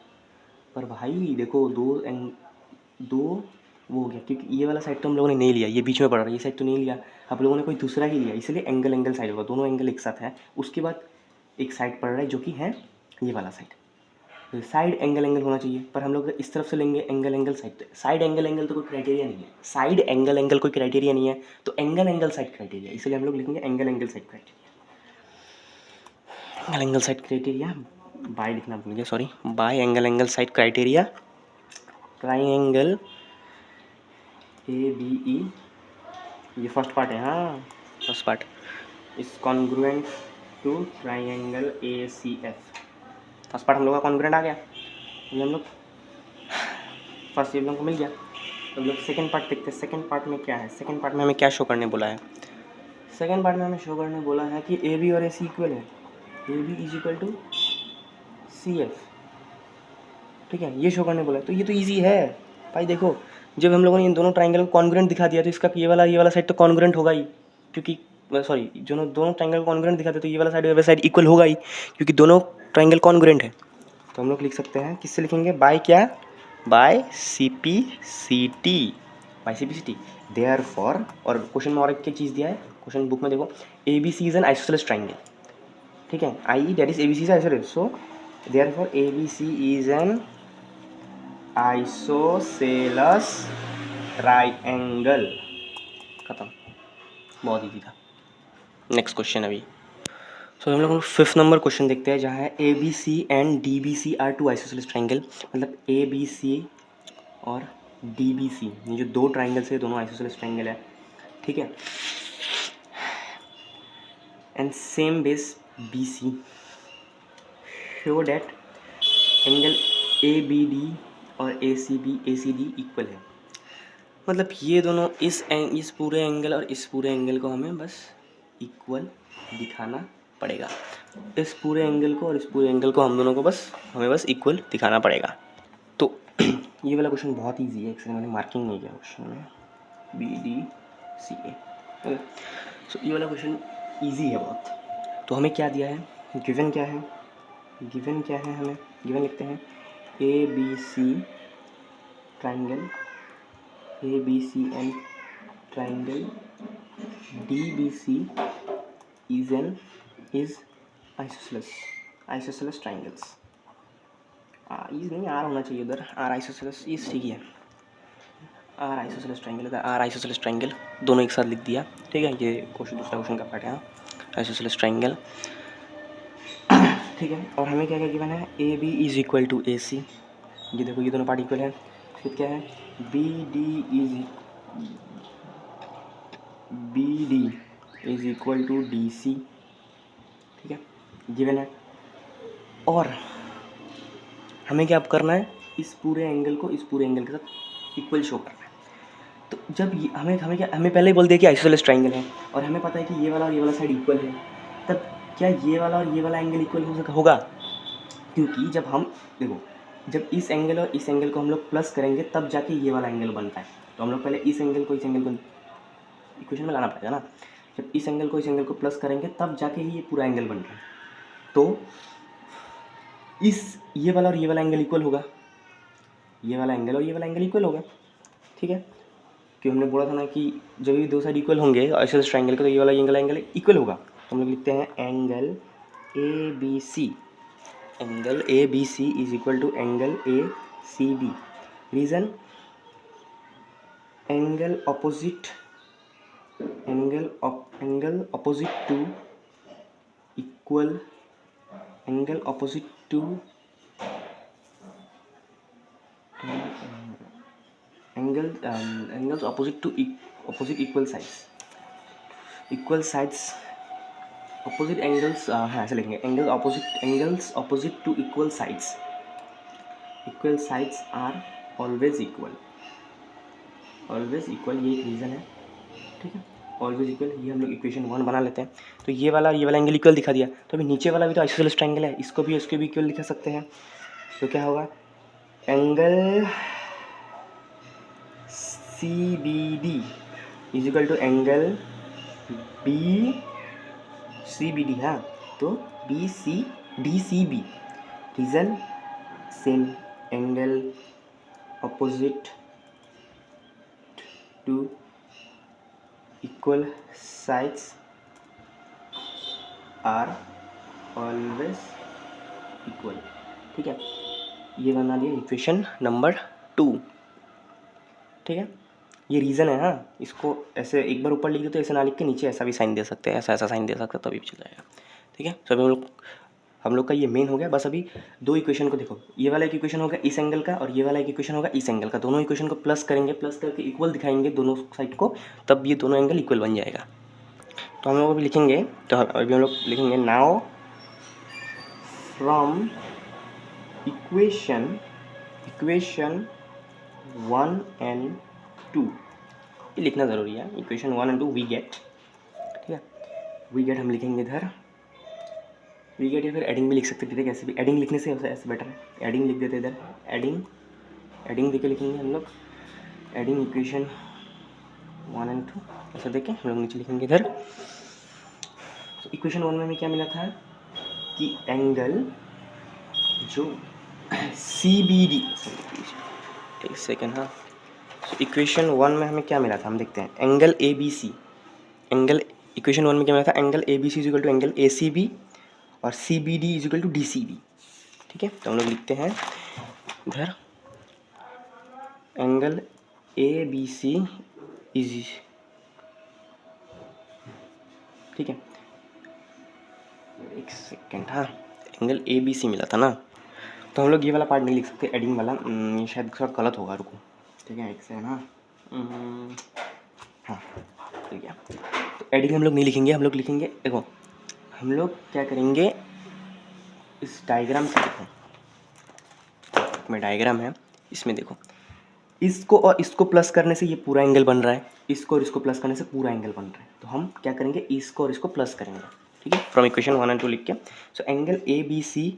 पर भाई देखो दो वो हो गया, क्योंकि ये वाला साइड तो हम लोगों ने नहीं लिया, ये बीच में पड़ रहा है, ये साइड तो नहीं लिया, आप लोगों ने कोई दूसरा ही लिया, इसलिए एंगल साइड होगा, दोनों एंगल एक साथ है। उसके बाद एक साइड पड़ रहा है जो कि है ये वाला साइड, तो साइड एंगल होना चाहिए, पर हम लोग इस तरफ से लेंगे एंगल साइड एंगल तो कोई क्राइटेरिया नहीं है, साइड एंगल कोई क्राइटेरिया नहीं है, तो एंगल साइड क्राइटेरिया, इसलिए हम लोग लिखेंगे angle side criteria, angle side criteria, by लिखना भूल गया, sorry, by angle side criteria, triangle A B E, ये फर्स्ट पार्ट है, हाँ first part is congruent to triangle A C F, first part हम लोग का कॉन्ग्रुएंट आ गया, ये हम लोग फर्स्ट ये हम लोग को मिल गया। तो हम लोग सेकेंड पार्ट देखते हैं, सेकेंड पार्ट में क्या है, सेकेंड पार्ट में हमें क्या शो करने बोला है, सेकेंड पार्ट में हमें शो करने बोला है कि ए बी और ए सी इक्वल है, A B is equal to C F, ठीक है, ये शो करने बोला है, तो ये तो ईजी है भाई। देखो जब हम लोगों ने इन दोनों ट्राइंगल को कॉन्ग्रुएंट दिखा दिया, तो इसका ये वाला साइड तो कॉन्ग्रुएंट होगा ही, क्योंकि सॉरी जो दोनों ट्राइंगल को कॉन्ग्रुएंट दिखाते तो ये वाला साइड इक्वल होगा ही, क्योंकि दोनों ट्राइंगल कॉन्ग्रुएंट है। तो हम लोग लिख सकते हैं, किससे लिखेंगे, बाय क्या, by C P C T, therefore, और क्वेश्चन में और एक चीज़ दिया है, क्वेश्चन बुक में देखो, A B C is an isosceles triangle, ठीक है, I that is A B C is isosceles, so therefore A B C is an isosceles triangle, खत्म, बहुत ईजी था। नेक्स्ट क्वेश्चन अभी, सो हम लोग फिफ्थ नंबर क्वेश्चन देखते हैं, जहाँ है A B C and D B C are two isosceles triangle, मतलब ए बी सी और डी बी सी, ये जो दो ट्राइंगल्स है दोनों आइसोसेलेस ट्राइंगल है, ठीक है, and same base B C, show that angle A B D और ए सी डी इक्वल है, मतलब ये दोनों इस पूरे एंगल और इस पूरे एंगल को हमें बस इक्वल दिखाना पड़ेगा। इस पूरे एंगल को और इस पूरे एंगल को हम दोनों को हमें बस इक्वल दिखाना पड़ेगा। तो ये वाला क्वेश्चन बहुत ईजी है, एक्चुअली मैंने मार्किंग नहीं किया क्वेश्चन में, BDCA। सो ये वाला क्वेश्चन ईजी है बहुत। तो हमें क्या दिया है, गिवन क्या है, हमें गिवन लिखते हैं ABC triangle, ABCN triangle, DBC is isosceles triangles। Is नहीं, आर होना चाहिए उधर, आर आइसोसेलेस, इस ठीक है, आर आइसोसेलेस ट्राइंगल, इधर आर आइसोसेलेस ट्राइंगल, दोनों एक साथ लिख दिया। ठीक है, ये क्वेश्चन दूसरा क्वेश्चन का पार्ट है, आइसोसेलेस ट्राइंगल। ठीक है, और हमें क्या क्या गिवन है, AB is equal to AC, ये देखो ये दोनों पार्ट इक्वल है। फिर क्या है, BD is equal to DC। ठीक है, गिवन है। और हमें क्या करना है, इस पूरे एंगल को इस पूरे एंगल के साथ इक्वल शो करना है। तो जब ये हमें पहले ही बोल दिया कि आइसोसेलेस ट्राइंगल है, और हमें पता है कि ये वाला और ये वाला साइड इक्वल है, तब क्या ये वाला और ये वाला एंगल इक्वल होगा? क्योंकि जब हम देखो, जब इस एंगल और इस एंगल को हम लोग प्लस करेंगे तब जाके ये वाला एंगल बनता है। तो हम लोग पहले इस एंगल को इक्वेशन में लाना पड़ेगा ना। जब इस एंगल को इस एंगल को प्लस करेंगे तब जाके ही ये पूरा एंगल बन रहा है। तो ये वाला और ये वाला एंगल इक्वल होगा, ये वाला एंगल और ये वाला एंगल इक्वल होगा। ठीक है, क्योंकि हमने बोला था ना कि जब भी दो साइड इक्वल होंगे आइसोसेलेस ट्राइंगल के, तो ये वाला एंगल इक्वल होगा। तो हम लोग लिखते हैं angle ABC is equal to angle ACB। Reason, angle opposite to equal, angles opposite angles, हाँ ऐसे लिखेंगे, angles opposite to equal sides are always equal, ये एक रीज़न है। ठीक है, ऑलवेज इक्वल, ये हम लोग इक्वेशन 1 बना लेते हैं। तो ये वाला एंगल इक्वल दिखा दिया, तो अभी नीचे वाला भी तो आइसोसेलेस ट्राइंगल है, इसको भी इक्वल दिखा सकते हैं। तो क्या होगा, angle CBD is equal to angle BCBD। हाँ, तो DCB। Reason, same, angle opposite to equal sides are always equal. ठीक है, ये बना दिया इक्वेशन नंबर 2। ठीक है, ये रीज़न है। हाँ, इसको ऐसे एक बार ऊपर लिख दो तो ऐसे ना लिख के नीचे ऐसा भी साइन दे सकते हैं, ऐसा साइन दे सकते हैं, तभी भी चल जाएगा। ठीक है, तो अभी हम लोग का ये मेन हो गया। बस अभी दो इक्वेशन को देखो, ये वाला एक इक्वेशन होगा इस एंगल का और ये वाला एक इक्वेशन होगा इस एंगल का। दोनों इक्वेशन को प्लस करेंगे, प्लस करके इक्वल दिखाएंगे दोनों साइड को, तब ये दोनों एंगल इक्वल बन जाएगा। तो हम लोग अभी लिखेंगे, तो अभी हम लोग लिखेंगे नाउ फ्रॉम इक्वेशन 1 and 2, ये लिखना ज़रूरी है, इक्वेशन 1 and 2 वी गेट। ठीक है, वी गेट हम लिखेंगे इधर, वी गेट, या फिर एडिंग भी लिख सकते थे, कैसे भी एडिंग लिखने से ऐसे बेटर है, एडिंग लिख देते इधर, एडिंग देके लिखेंगे हम लोग, एडिंग इक्वेशन 1 and 2 ऐसे देखें हम लोग नीचे लिखेंगे इधर। तो इक्वेशन 1 में हमें क्या मिला था कि एंगल जो CBD, एक सेकेंड, हाँ, तो इक्वेशन 1 में हमें क्या मिला था, हम देखते हैं, एंगल ABC, इक्वेशन 1 में क्या मिला था, angle ABC is equal to angle ACB और CBD is equal to DCB। ठीक है, तो हम लोग लिखते हैं इधर एंगल ABC इज, ठीक है, एक सेकेंड, हाँ, एंगल ABC मिला था ना, तो हम लोग ये वाला पार्ट नहीं लिख सकते, एडिंग वाला, ये शायद थोड़ा गलत होगा, रुको। ठीक है, एक सेकेंड, हाँ, ठीक है, तो एडिंग हम लोग नहीं लिखेंगे, हम लोग लिखेंगे, देखो हम लोग क्या करेंगे, इस डायग्राम से देखो, में डायग्राम है, इसमें देखो, इसको और इसको प्लस करने से ये पूरा एंगल बन रहा है, इसको और इसको प्लस करने से पूरा एंगल बन रहा है। तो हम क्या करेंगे, इसको और इसको प्लस करेंगे, ठीक है, फ्रॉम इक्वेशन 1 और 2 लिख के। So angle A B C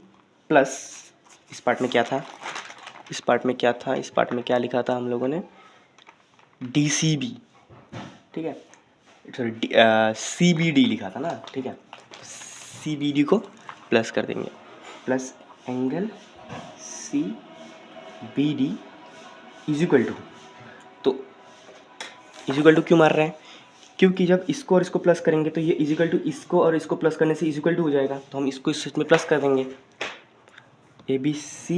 plus, इस पार्ट में क्या था, इस पार्ट में क्या था, इस पार्ट में क्या लिखा था हम लोगों ने, डी सी बी, ठीक है, सॉरी सी बी डी लिखा था ना, ठीक है, सी बी डी को प्लस कर देंगे, plus angle C B D is equal to, तो इज इक्वल टू क्यों मार रहे हैं, क्योंकि जब इसको और इसको प्लस करेंगे तो ये इज इक्वल टू इसको और इसको प्लस करने से इज इक्वल टू हो जाएगा, तो हम इसको इस में प्लस कर देंगे, A B C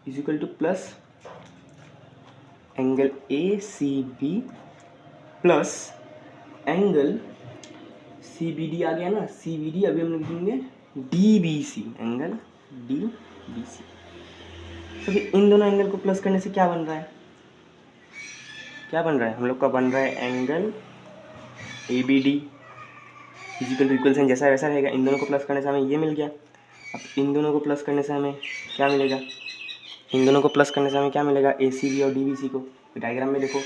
is equal to plus angle A C B plus angle C B D आ गया ना, सी बी डी अभी हम लिख देंगे D B C, angle D B C. तो फिर इन दोनों एंगल को प्लस करने से क्या बन रहा है, क्या बन रहा है, हम लोग का बन रहा है angle A B D is equal to equal sign जैसा वैसा रहेगा, इन दोनों को प्लस करने से हमें ये मिल गया। अब इन दोनों को प्लस करने से हमें क्या मिलेगा, इन दोनों को प्लस करने से हमें क्या मिलेगा, ए सी बी और डी बी सी को डायग्राम में देखो,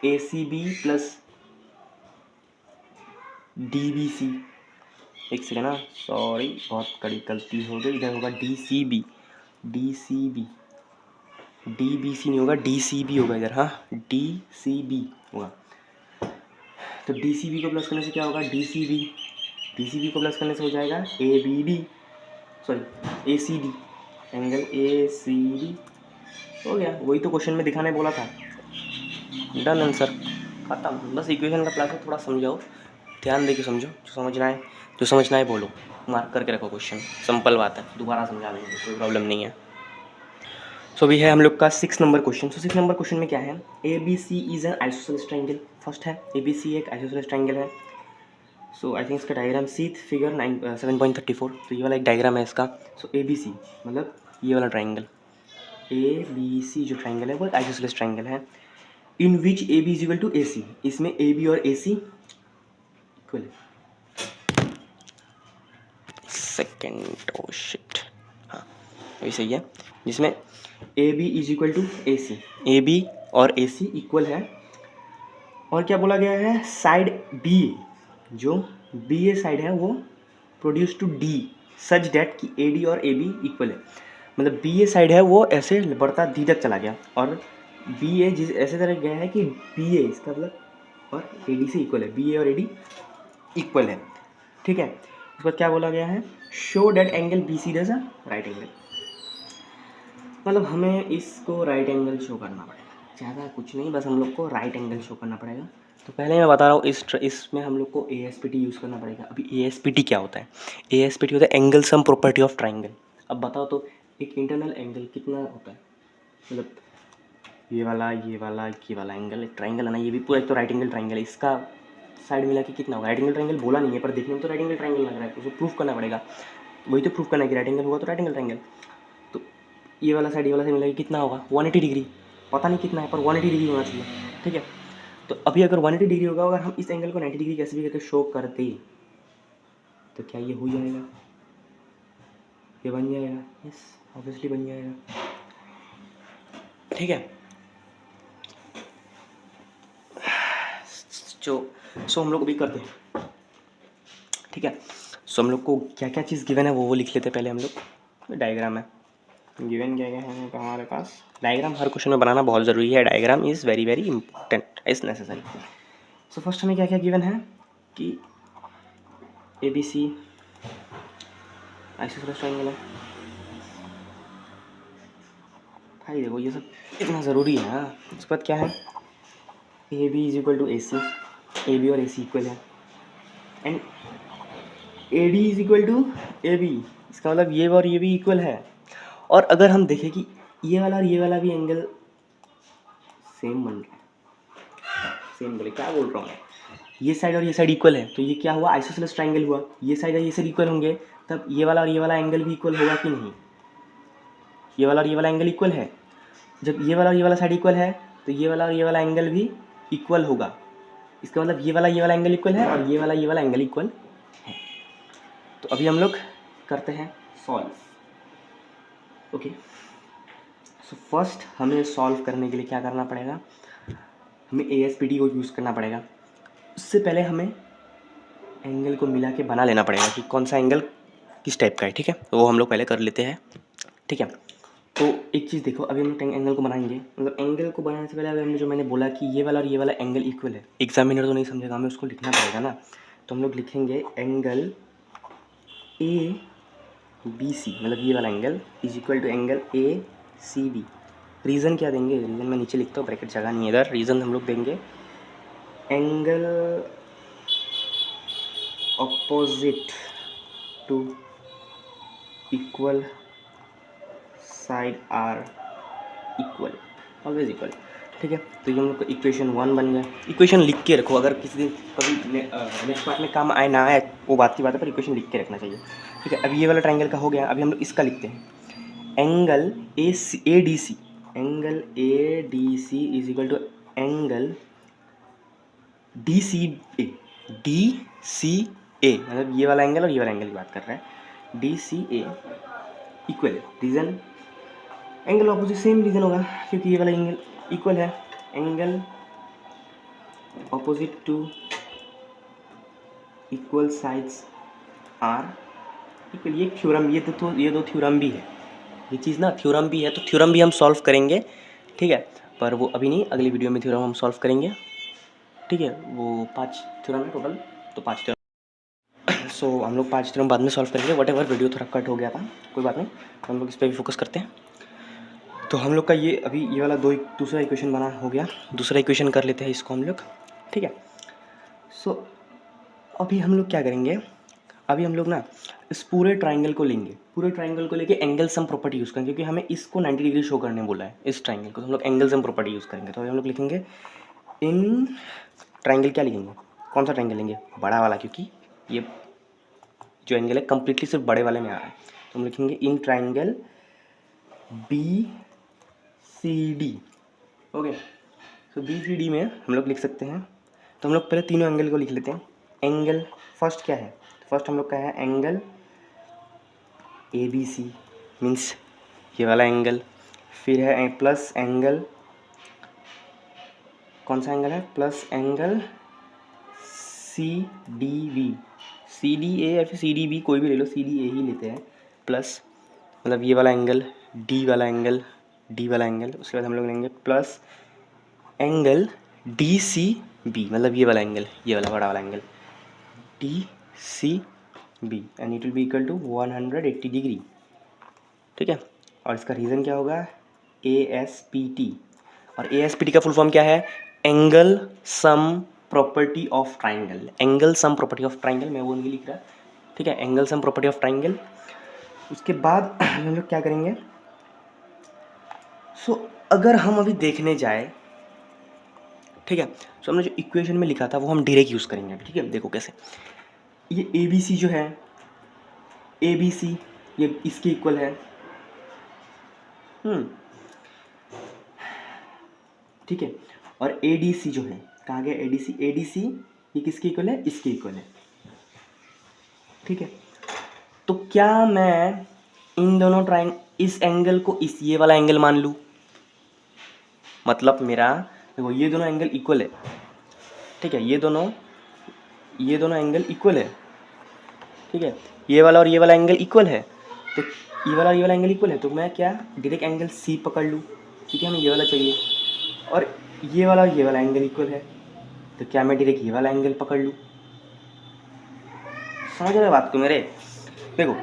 A C B plus D B C, एक सेकेंड ना, सॉरी बहुत कड़ी गलती हो गई, इधर होगा D C B, D C B, D B C नहीं होगा, डी सी बी होगा इधर, हाँ डी सी बी होगा। तो डी सी बी को प्लस करने से क्या होगा, डी सी बी को प्लस करने से हो जाएगा A B D, sorry A C D, angle A C D हो गया, वही तो क्वेश्चन में दिखाने बोला था, डन आंसर खत्म। बस इक्वेशन का क्लास है, थोड़ा समझाओ, ध्यान दे के समझो, जो समझना है बोलो, मार्क करके रखो क्वेश्चन, सिंपल बात है, दोबारा समझा देंगे, कोई प्रॉब्लम नहीं है। सो भी है हम लोग का 6 number question. So 6 number question में क्या है, A B C is an isosceles triangle, first है ए बी सी एक आइसोसेलेस ट्रायंगल है। सो आई थिंक इसका डायग्राम सी फिगर 7.34, तो ये वाला एक डायग्राम है इसका। सो ए बी सी मतलब ये वाला ट्रायंगल, ए बी सी जो ट्रायंगल है वो एक आइसोसेलेस ट्रायंगल है, in which A B is equal to A C, इसमें ए बी और ए सी इक्वल है। सेकेंड ओ शिट, हाँ वही सही है, जिसमें A B is equal to A C, A B और ए सी इक्वल है, और क्या बोला गया है, साइड बी ए, जो बी ए साइड है वो produce to D such that कि ए डी और ए बी इक्वल है, मतलब बी ए साइड है वो ऐसे बढ़ता डी तक चला गया, और बी ए जिस ऐसे तरह गया है कि बी ए इसका मतलब और ए डी से इक्वल है, बी ए और ए डी इक्वल है, ठीक है। उसके बाद क्या बोला गया है, show that angle B C does a right angle, मतलब हमें इसको राइट एंगल शो करना पड़ेगा, ज़्यादा कुछ नहीं, बस हम लोग को राइट एंगल शो करना पड़ेगा। तो पहले मैं बता रहा हूँ इसमें हम लोग को ए एस पी टी यूज़ करना पड़ेगा। अभी ए एस पी टी क्या होता है, ए एस पी टी होता है angle sum property of triangle. अब बताओ तो एक इंटरनल एंगल कितना होता है, मतलब ये वाला एंगल, एक ट्राइंगल है ना, ये भी पूरा एक तो राइट एंगल ट्राइंगल है, इसका साइड मिला के कितना होगा, राइट एंगल ट्राइंगल बोला नहीं है पर देखने में तो राइट एंगल ट्राइंगल लग रहा है, तो उसे प्रूफ करना पड़ेगा, वही तो प्रूफ करना है कि राइट एंगल होगा तो राइट एंगल ट्राइंगल। तो ये वाला साइड मिला के कितना होगा, 180 डिग्री, पता नहीं कितना है पर 180 डिग्री होना चाहिए, ठीक है। तो अभी अगर 180 डिग्री होगा, अगर हम इस एंगल को 90 डिग्री कैसे भी करके शो करते तो क्या ये हो जाएगा, ये बन जाएगा, यस ऑब्वियसली बन जाएगा, ठीक है। सो हम लोग अभी करते हैं, ठीक है। सो हम लोग को क्या क्या चीज़ गिवन है वो लिख लेते हैं पहले हम लोग, डायग्राम है गिवन क्या क्या है हमारे पास, डायग्राम हर क्वेश्चन में बनाना बहुत ज़रूरी है, diagram is very very important, is necessary. So first हमें क्या क्या गिवन है कि A B C isosceles triangle है, भाई देखो ये सब इतना ज़रूरी है ना। उसके बाद क्या है, A B is equal to A C, A B और ए सी इक्वल है, and A D is equal to A B, इसका मतलब ये और ये भी इक्वल है। और अगर हम देखें कि ये वाला और ये वाला भी एंगल सेम बन रहा है, सेम बोले क्या बोल रहा हूँ मैं, ये साइड और ये साइड इक्वल है, तो ये क्या हुआ, आइसोसेलेस ट्रायंगल हुआ, ये साइड और ये साइड इक्वल होंगे, तब ये वाला और ये वाला एंगल भी इक्वल होगा कि नहीं, ये वाला और ये वाला एंगल इक्वल है, जब ये वाला और ये वाला साइड इक्वल है तो ये वाला और ये वाला एंगल भी इक्वल होगा, इसका मतलब ये वाला एंगल इक्वल है और ये वाला एंगल इक्वल है। तो अभी हम लोग करते हैं सॉल्व, ओके। सो फर्स्ट हमें सॉल्व करने के लिए क्या करना पड़ेगा, हमें ए एस पी टी को यूज़ करना पड़ेगा। उससे पहले हमें एंगल को मिला के बना लेना पड़ेगा कि कौन सा एंगल किस टाइप का है, ठीक है। तो वो हम लोग पहले कर लेते हैं, ठीक है। तो एक चीज़ देखो, अभी हम लोग एंगल को बनाएंगे, मतलब एंगल को बनाने से पहले अभी हमने जो मैंने बोला कि ये वाला और ये वाला एंगल इक्वल है, एग्जामिनर तो नहीं समझेगा, हमें उसको लिखना पड़ेगा ना। तो हम लोग लिखेंगे एंगल ए बी सी, मतलब ये वाला angle is equal to angle A C B. Reason क्या देंगे, रीज़न मैं नीचे लिखता हूँ, ब्रैकेट जगह नहीं है इधर। रीज़न हम लोग देंगे angle opposite to equal side are equal, always equal, ठीक है। तो ये हम लोग का इक्वेशन 1 बन गया। इक्वेशन लिख के रखो, अगर किसी दिन कभी नेक्स्ट पार्ट में काम आए ना आए वो बात की बात है, पर इक्वेशन लिख के रखना चाहिए, ठीक है। अभी ये वाला ट्रायंगल का हो गया, अभी हम लोग इसका लिखते हैं angle A D C. Angle A D C is equal to angle D C A. D C A मतलब ये वाला एंगल और ये वाला एंगल की बात कर रहे हैं। D C A equal, reason angle opposite, same reason होगा क्योंकि ये वाला एंगल इक्वल है। Angle opposite to equal sides are equal. ये थ्योरम, ये दो थ्योरम भी है, ये चीज़ ना थ्योरम भी है, तो थ्योरम भी हम सॉल्व करेंगे, ठीक है। पर वो अभी नहीं, अगली वीडियो में थ्योरम हम सॉल्व करेंगे, ठीक है। वो 5 थ्योरम है टोटल, तो 5 थ्योरम सो हम लोग 5 थ्योरम बाद में सॉल्व करेंगे। वट एवर, वीडियो थोड़ा कट हो गया था, कोई बात नहीं, तो हम लोग इस पर भी फोकस करते हैं। तो हम लोग का ये अभी ये वाला दूसरा इक्वेशन बना हो गया। दूसरा इक्वेशन कर लेते हैं इसको हम लोग, ठीक है। सो अभी हम लोग क्या करेंगे, अभी हम लोग ना इस पूरे ट्राइंगल को लेंगे, पूरे ट्राइंगल को लेके एंगल सम प्रॉपर्टी यूज़ करेंगे, क्योंकि हमें इसको 90 डिग्री शो करने बोला है इस ट्राइंगल को, तो हम लोग एंगल सम प्रॉपर्टी यूज़ करेंगे। तो अभी हम लोग लिखेंगे इन ट्राइंगल, क्या लिखेंगे, कौन सा ट्राइंगल लेंगे, बड़ा वाला, क्योंकि ये जो एंगल है कम्प्लीटली सिर्फ बड़े वाले में आ रहा है। तो हम लिखेंगे in triangle B C D, okay. तो बी सी डी में हम लोग लिख सकते हैं, तो हम लोग पहले तीनों एंगल को लिख लेते हैं। एंगल फर्स्ट क्या है, फर्स्ट हम लोग का है angle A B C, means ये वाला एंगल। फिर है प्लस एंगल, कौन सा एंगल है, plus angle C D B, C D A या फिर सी डी बी, कोई भी ले लो, सी डी ए ही लेते हैं। प्लस मतलब ये वाला एंगल, डी वाला एंगल, डी वाला एंगल। उसके बाद हम लोग लेंगे plus angle D C B, मतलब ये वाला एंगल, ये वाला बड़ा वाला angle D C B, and it will be equal to 180 degree, ठीक है। और इसका रीज़न क्या होगा, ए एस पी टी। और ए एस पी टी का फुल फॉर्म क्या है, angle sum property of triangle. Angle sum property of triangle, मैं वो नहीं लिख रहा, ठीक है, angle sum property of triangle. उसके बाद हम लोग क्या करेंगे, सो अगर हम अभी देखने जाए, ठीक है, सो हमने जो इक्वेशन में लिखा था वो हम डायरेक्ट यूज़ करेंगे, ठीक है। देखो कैसे, ये ए बी सी जो है, ए बी सी ये इसके इक्वल है, ठीक है। और ए डी सी जो है, कहाँ गया ए D C, A D C ये किसके इक्वल है, इसके इक्वल है, ठीक है। तो क्या मैं इन दोनों इस एंगल को इस ये वाला एंगल मान लूँ, मतलब मेरा देखो ये दोनों एंगल इक्वल है, ठीक है, ये दोनों एंगल इक्वल है, ठीक है, ये वाला और ये वाला एंगल इक्वल है। तो ये वाला और ये वाला एंगल इक्वल है, तो मैं क्या डायरेक्ट एंगल सी पकड़ लूँ, क्योंकि हमें ये वाला चाहिए। और ये वाला और ये वाला एंगल इक्वल है, तो क्या मैं डायरेक्ट ये वाला एंगल पकड़ लूँ। समझ रहे बात को मेरे, देखो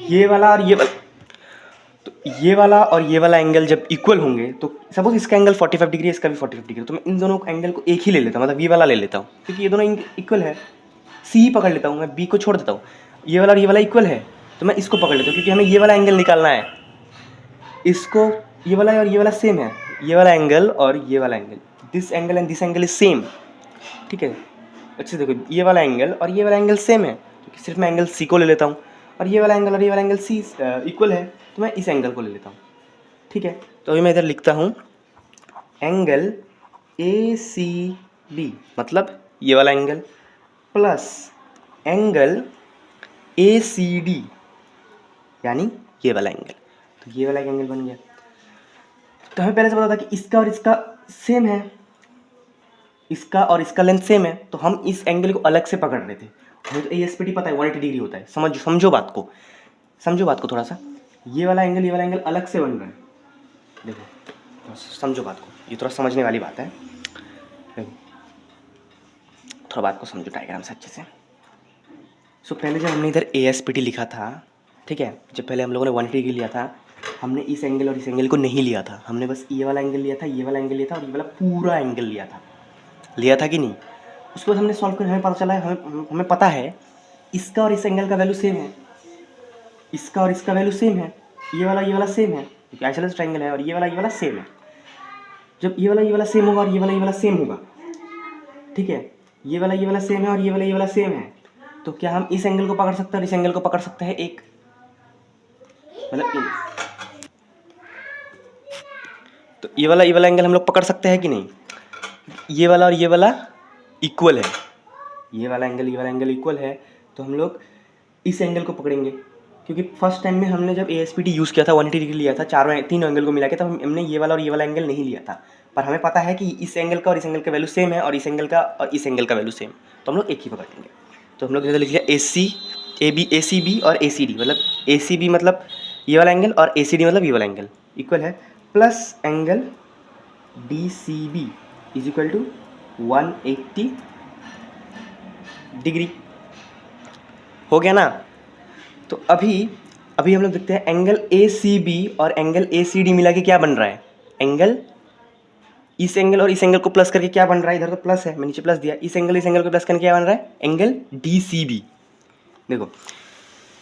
ये वाला और ये वाला, तो ये वाला और ये वाला एंगल जब इक्वल होंगे, तो सपोज इसका एंगल 45 डिग्री है, इसका भी 45 डिग्री, तो मैं इन दोनों एंगल को एक ही ले लेता हूँ, मतलब ये वाला ले लेता हूँ, क्योंकि ये दोनों इक्वल है। सी ही पकड़ लेता हूँ, मैं बी को छोड़ देता हूँ। ये वाला और ये वाला इक्वल है, तो मैं इसको पकड़ लेता हूँ, क्योंकि हमें ये वाला एंगल निकालना है। इसको, ये वाला और ये वाला सेम है, ये वाला एंगल और ये वाला angle, this angle and this angle is same, ठीक है। अच्छे देखो, ये वाला एंगल और ये वाला एंगल सेम है, क्योंकि सिर्फ मैं एंगल सी को ले लेता हूँ। और ये वाला एंगल और ये वाला एंगल सी इक्वल है, तो मैं इस एंगल को ले लेता हूँ, ठीक है। तो अभी मैं इधर लिखता हूँ एंगल ए सी बी, मतलब ये वाला angle, plus angle A C D, यानी ये वाला एंगल। तो ये वाला एंगल बन गया। तो हमें पहले से पता था कि इसका और इसका सेम है, इसका और इसका लेंथ सेम है, तो हम इस एंगल को अलग से पकड़ रहे थे। हमें तो ASPT पता है 180 डिग्री होता है। समझो बात को, समझो बात को थोड़ा सा। ये वाला एंगल अलग से बन रहा है। देखो समझो बात को, ये थोड़ा समझने वाली बात है। देखो थोड़ा बात को समझो डायग्राम से अच्छे से। सो पहले जब हमने इधर ASPT लिखा था, ठीक है, जब पहले हम लोगों ने 180 डिग्री लिया था, हमने इस एंगल और इस एंगल को नहीं लिया था। हमने बस ये वाला एंगल लिया था, ये वाला एंगल लिया था और ये वाला पूरा एंगल लिया था कि नहीं। उसके बाद हमने सॉल्व कर, हमें पता चला है, हमें पता है इसका और इस एंगल का वैल्यू सेम है, इसका और इसका वैल्यू सेम है, ये वाला सेम है क्योंकि आइसोसेलेस ट्रायंगल है, और ये वाला सेम है। जब ये वाला सेम होगा और ये वाला सेम होगा, ठीक है, ये वाला सेम है और ये वाला सेम है, तो क्या हम इस एंगल को पकड़ सकते हैं और इस एंगल को पकड़ सकते हैं एक, मतलब तो ये वाला एंगल हम लोग पकड़ सकते हैं कि नहीं। ये वाला और ये वाला इक्वल है, ये वाला एंगल इक्वल है, तो हम लोग इस एंगल को पकड़ेंगे। क्योंकि फर्स्ट टाइम में हमने जब ASPT यूज़ किया था 180 डिग्री लिया था, तीन एंगल को मिला के, तब हमने ये वाला और ये वाला एंगल नहीं लिया था। पर हमें पता है कि इस एंगल का और इस एंगल का वैल्यू सेम है, और इस एंगल का और इस एंगल का वैल्यू सेम, तो हम लोग एक ही पकड़ेंगे। तो हम लोग इधर लिख लिया ACB और ACD, मतलब ACB मतलब ये वाला एंगल और ACD मतलब ये वाला एंगल इक्वल है, plus angle DCB is equal to 180 degree. हो गया ना। तो अभी हम लोग देखते हैं एंगल ACB और एंगल ACD मिला के क्या बन रहा है। एंगल इस एंगल और इस एंगल को प्लस करके क्या बन रहा है, इधर तो प्लस है, मैं नीचे प्लस दिया, इस एंगल को प्लस करके क्या बन रहा है, एंगल DCB। देखो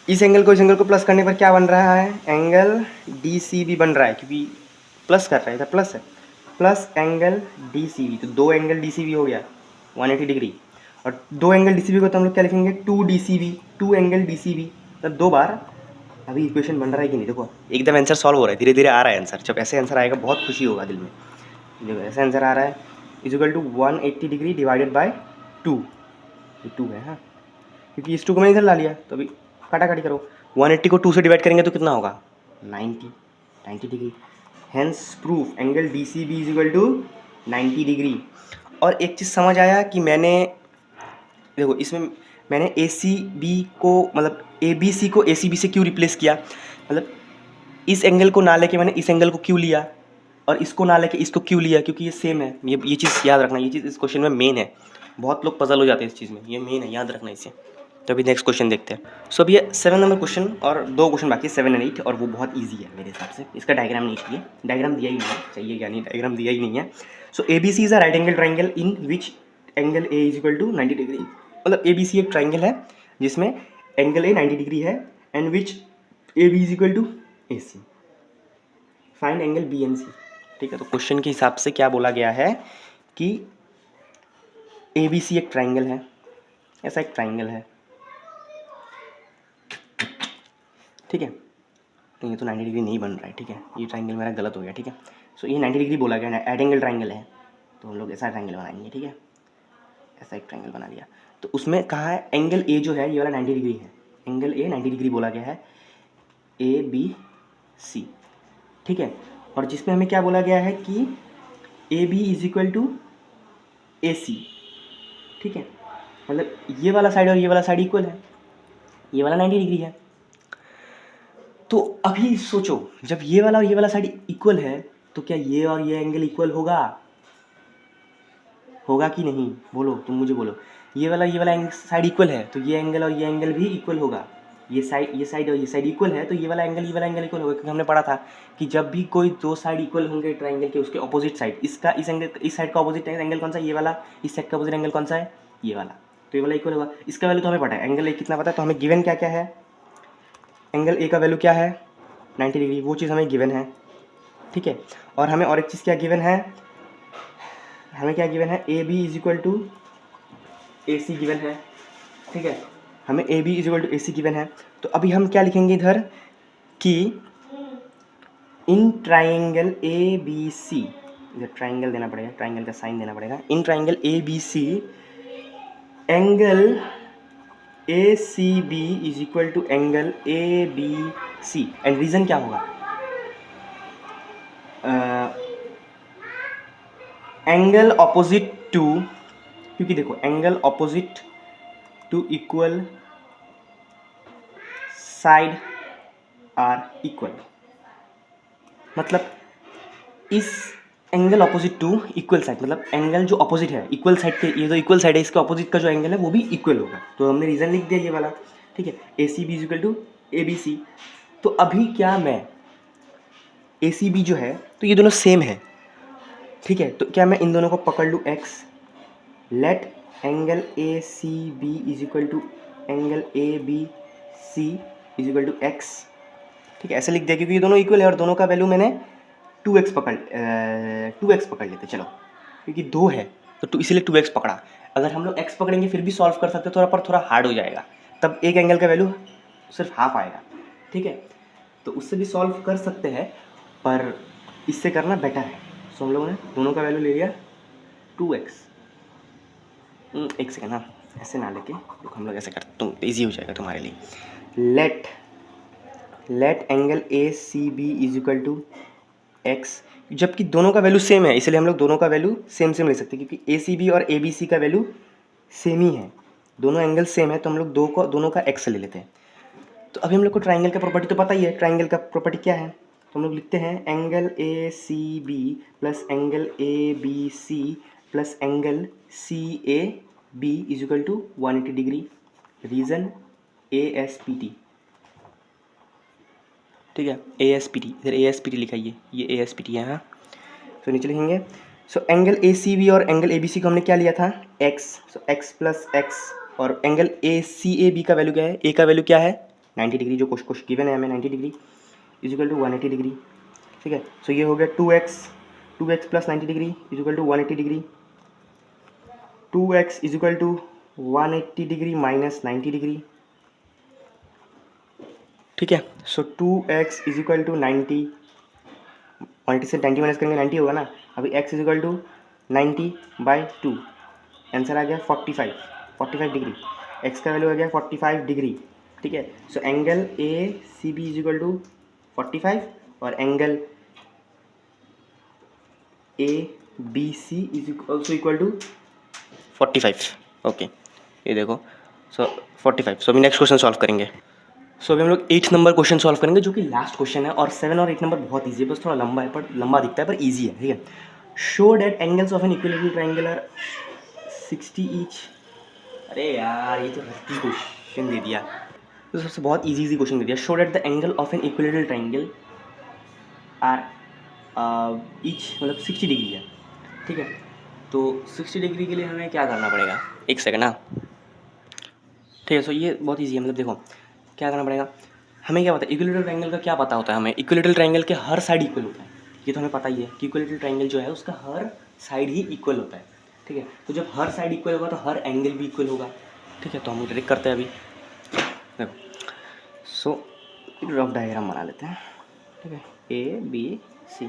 इस एंगल को प्लस करने पर क्या बन रहा है, एंगल DCB बन रहा है, क्योंकि प्लस कर रहा है, इधर प्लस है, प्लस एंगल DCB। तो दो एंगल DCB हो गया 180 डिग्री, और दो एंगल DCB को तो हम लोग क्या लिखेंगे, 2DCB, 2 एंगल DCB। तो दो बार अभी इक्वेशन बन रहा है कि नहीं। देखो एकदम आंसर सॉल्व हो रहा है, धीरे धीरे आ रहा है आंसर। जब ऐसे आंसर आएगा बहुत खुशी होगा दिल में। देखो ऐसे आंसर आ रहा है, equal to 180 degree divided by 2, ये 2 है हाँ, क्योंकि इस 2 को मैंने इधर ला लिया, तो अभी काटाकाटी करो, 180 को 2 से डिवाइड करेंगे तो कितना होगा, 90 degree. Hence proof angle DCB is equal to 90 degree. और एक चीज़ समझ आया कि मैंने, देखो इसमें मैंने ACB को, मतलब ABC को ACB से क्यों रिप्लेस किया, मतलब इस एंगल को ना लेके मैंने इस एंगल को क्यों लिया, और इसको ना लेके इसको क्यों लिया, क्योंकि ये सेम है। ये चीज़ याद रखना, ये चीज़ इस क्वेश्चन में मेन है, बहुत लोग पजल हो जाते हैं इस चीज़ में, ये मेन है, याद रखना इसे। तो अभी नेक्स्ट क्वेश्चन देखते हैं। सो अभी ये 7 नंबर क्वेश्चन और 2 क्वेश्चन बाकी है, 7 और 8, और वो बहुत ईजी है मेरे हिसाब से। इसका डायग्राम नहीं चाहिए, डायग्राम दिया ही नहीं है, चाहिए क्या नहीं, डायग्राम दिया ही नहीं है। So ABC is a right angle triangle in which angle A is equal to 90 degree. मतलब ABC एक ट्राइंगल है जिसमें एंगल A 90 डिग्री है, and which AB is equal to AC। Find angle BNC। ठीक है, तो क्वेश्चन के हिसाब से क्या बोला गया है कि ABC एक ट्राइंगल है, ऐसा एक ट्राइंगल है, ठीक है। तो ये तो 90 डिग्री नहीं बन रहा है, ठीक है, ये ट्राइंगल मेरा गलत हो गया, ठीक है। सो ये 90 डिग्री बोला गया, एड एंगल ट्राइंगल है, तो हम लोग ऐसा ट्राइंगल बनाएंगे, ठीक है, ऐसा एक ट्राइंगल बना लिया। तो उसमें कहा है एंगल A जो है ये वाला 90 डिग्री है, एंगल A 90 डिग्री बोला गया है, ABC, ठीक है। और जिसमें हमें क्या बोला गया है कि AB is equal to AC, ठीक है, मतलब ये वाला साइड और ये वाला साइड इक्वल है, ये वाला 90 डिग्री है। तो अभी सोचो, जब ये वाला और ये वाला साइड इक्वल है, तो क्या ये और ये एंगल इक्वल होगा कि नहीं, बोलो तुम मुझे बोलो। ये वाला साइड इक्वल है, तो ये एंगल और ये एंगल भी इक्वल होगा। ये साइड और ये साइड इक्वल है, तो ये वाला एंगल इक्वल होगा, क्योंकि हमने पढ़ा था कि जब भी कोई दो साइड इक्वल होंगे ट्राइंगल के, उसके ऑपोजिट साइड, इस साइड का ऑपोजिट एंगल कौन सा है, ये वाला, इस साइड का ऑपोजिट एंगल कौन सा है, ये वाला, तो ये वाला इक्वल होगा। इसका वैल्यू तो हमें पता है, एंगल A कितना पता है, तो हमें गिवन क्या क्या है, एंगल A का वैल्यू क्या है 90 डिग्री, वो चीज़ हमें गिवन है, ठीक है। और हमें और एक चीज़ क्या गिवन है, हमें क्या गिवन है, AB is equal to AC given है, ठीक है, हमें AB is equal to AC given है। तो अभी हम क्या लिखेंगे इधर कि इन ट्राइंगल ABC, इधर ट्राइंगल देना पड़ेगा, ट्राइंगल का साइन देना पड़ेगा, in triangle ABC angle ACB is equal to angle ABC, and reason क्या होगा, एंगल ऑपोजिट टू क्योंकि देखो angle opposite to equal side are equal, मतलब इस angle opposite to equal side, मतलब एंगल जो ऑपोजिट है इक्वल साइड के, ये जो इक्वल साइड है इसके ऑपोजिट का जो एंगल है वो भी इक्वल होगा। तो हमने रीजन लिख दिया ये वाला, ठीक है, A C B equal to A B C. तो अभी क्या मैं ए सी बी जो है तो ये दोनों सेम है, ठीक है, तो क्या मैं इन दोनों को पकड़ लूँ x, let angle A C B is equal to angle A B C is equal to x, ठीक है, ऐसे लिख दिया क्योंकि ये दोनों इक्वल है और दोनों का वैल्यू मैंने 2x पकड़ लेते चलो, क्योंकि 2 है तो 2 इसीलिए 2x पकड़ा। अगर हम लोग x पकड़ेंगे फिर भी सॉल्व कर सकते, थोड़ा पर थोड़ा हार्ड हो जाएगा, तब एक एंगल का वैल्यू सिर्फ हाफ आएगा, ठीक है, तो उससे भी सॉल्व कर सकते हैं पर इससे करना बेटर है। सो हम लोगों ने दोनों का वैल्यू ले लिया 2x। एक सेकेंड, हाँ ऐसे ना लेके हम लोग ऐसे करते, तुम ईजी हो जाएगा तुम्हारे लिए। Let angle A C B is equal to x, जबकि दोनों का वैल्यू सेम है इसलिए हम लोग दोनों का वैल्यू सेम सेम ले सकते हैं, क्योंकि ए सी बी और ए बी सी का वैल्यू सेम ही है, दोनों एंगल सेम है, तो हम लोग दोनों का एक्स ले लेते हैं। तो अभी हम लोग को ट्राइंगल का प्रॉपर्टी तो पता ही है, ट्राइंगल का प्रॉपर्टी क्या है, तो हम लोग लिखते हैं angle A C B plus angle A B C plus angle C A B is equal to 180 degree, reason A S P T, ठीक है, ए एस पी टी, इधर ए एस पी टी लिखाइए, ये A S P T है, हाँ, तो नीचे लिखेंगे। So angle A C B और एंगल ए बी सी को हमने क्या लिया था x, so x plus x, और angle A C A B का वैल्यू क्या है, ए का वैल्यू क्या है 90 डिग्री, जो कुछ गिवन है हमें 90 degree is equal to 180 degree, ठीक है, सो ये हो गया 2x plus 90 degree is equal to 180 degree, 2x is equal to 180 degree minus 90 degree, ठीक है, सो 2x इज इक्वल टू 90, 180 से 90 माइनस करेंगे 90 होगा ना, अभी x is equal to 90/2, answer आ गया 45 डिग्री, x का वैल्यू आ गया 45 डिग्री, ठीक है, so angle A C B is equal to 45 और angle A B C is also equal to 45, okay, ये देखो, सो 45, सो अभी नेक्स्ट क्वेश्चन सॉल्व करेंगे। सो अभी हम लोग 8 नंबर क्वेश्चन सॉल्व करेंगे जो कि लास्ट क्वेश्चन है, और 7 और 8 नंबर बहुत ईजी है, बस थोड़ा लंबा है, पर लंबा दिखता है पर ईजी है, ठीक है। Show that angles of an equilateral triangle are 60 each. अरे यार ये तो रट्टी क्वेश्चन दे दिया, तो सबसे बहुत ईजी क्वेश्चन दे दिया। Show that the angle of an equilateral triangle are each, मतलब 60 डिग्री है, ठीक है, तो 60 डिग्री के लिए हमें क्या करना पड़ेगा, एक सेकेंड ना, ठीक है, सो ये बहुत ईजी है, मतलब देखो क्या करना पड़ेगा, हमें क्या पता है इक्विलेटरल ट्रायंगल का क्या पता होता है, हमें इक्विलेटरल ट्रायंगल के हर साइड इक्वल होता है, ये तो हमें पता ही है कि इक्विलेटरल ट्रायंगल जो है उसका हर साइड ही इक्वल होता है, ठीक है, तो जब हर साइड इक्वल होगा तो हर एंगल भी इक्वल होगा, ठीक है, तो हम डायरेक्ट करते हैं अभी, देखो, सो रफ डायग्राम बना लेते हैं, ठीक है, ए बी सी,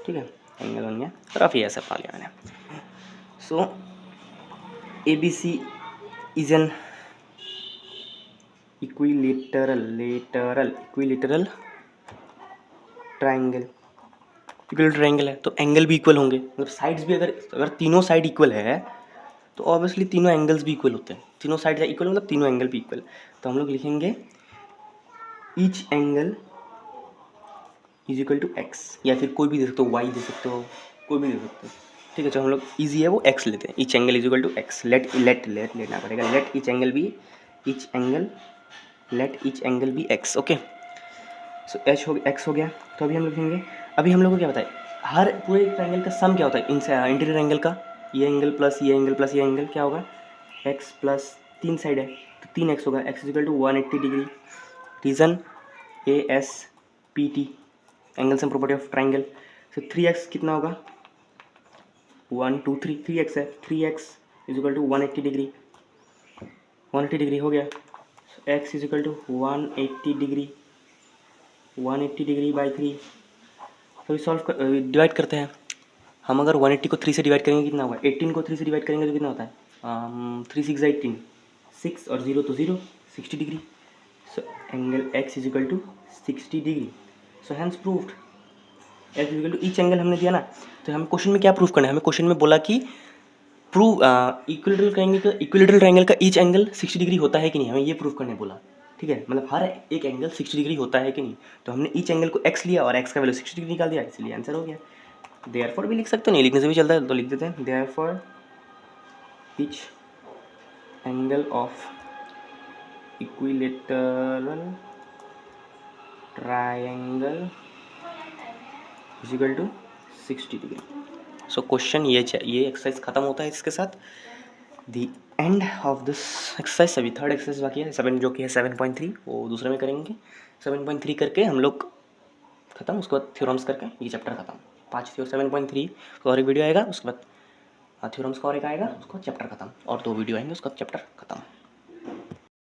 ठीक है, एंगल बन गया, रफ ही ऐसा पा लिया मैंने। So A B C is an equilateral triangle, equal triangle है तो एंगल भी इक्वल होंगे, मतलब साइड्स भी, अगर तीनों साइड इक्वल है तो ऑब्वियसली तीनों एंगल्स भी इक्वल होते हैं, तीनों साइड इक्वल मतलब तीनों एंगल भी इक्वल, तो हम लोग लिखेंगे each angle is equal to x, या फिर कोई भी दे सकते हो, वाई दे सकते हो, कोई भी दे सकते हो, ठीक है, तो हम लोग ईजी है वो एक्स लेते हैं, each angle is equal to x, लेना पड़ेगा, let each angle be x, okay, so x हो गया, तो अभी हम लिखेंगे, अभी हम लोग को क्या बताए, हर पूरे ट्रायंगल का सम क्या होता है, इंटीरियर एंगल का, ये एंगल प्लस ये एंगल प्लस ये एंगल क्या होगा, एक्स प्लस 3 साइड है तो 3x होगा, x equal to 180 degree, reason A S P T, angle sum property of triangle, so 3x कितना होगा 1 2 3, 3x है, 3x is equal to 180 degree, 180 degree हो गया, x is equal to 180 degree, 180 degree by 3, तो solve divide करते हैं हम, अगर 180 को 3 से डिवाइड करेंगे कितना होगा, 18 को 3 से डिवाइड करेंगे तो कितना होता है 3 6 18, 6 और 0 तो 0, 60 degree, so angle x is equal to 60 degree, so hence proved, x is equal to each angle हमने दिया ना, तो हमें क्वेश्चन में क्या प्रूव करना है, हमें क्वेश्चन में बोला कि प्रूव इक्विलेटरल ट्रायंगल का ईच एंगल 60 डिग्री होता है कि नहीं, हमें ये प्रूव करने बोला। ठीक है, मतलब हर एक एंगल 60 डिग्री होता है कि नहीं। तो हमने ईच एंगल को x लिया और x का वैल्यू 60 डिग्री निकाल दिया, इसलिए आंसर हो गया। देयरफॉर भी लिख सकते हो, नहीं लिखने से भी चलता है, तो लिख देते हैं therefore each angle of equilateral triangle is equal to 60 degree. So question ये एक्सरसाइज खत्म होता है इसके साथ। The end of this exercise. अभी थर्ड एक्सरसाइज बाकी है, 7 जो कि है 7.3, वो दूसरे में करेंगे। 7.3 करके हम लोग खत्म, उसके बाद थ्योरम्स करके ये चैप्टर खत्म। 5 थ्योर 7.3 उसका और एक वीडियो आएगा, उसके बाद थ्योरम्स का और एक आएगा, उसका चैप्टर खत्म, और 2 वीडियो आएंगे, उसका चैप्टर खत्म।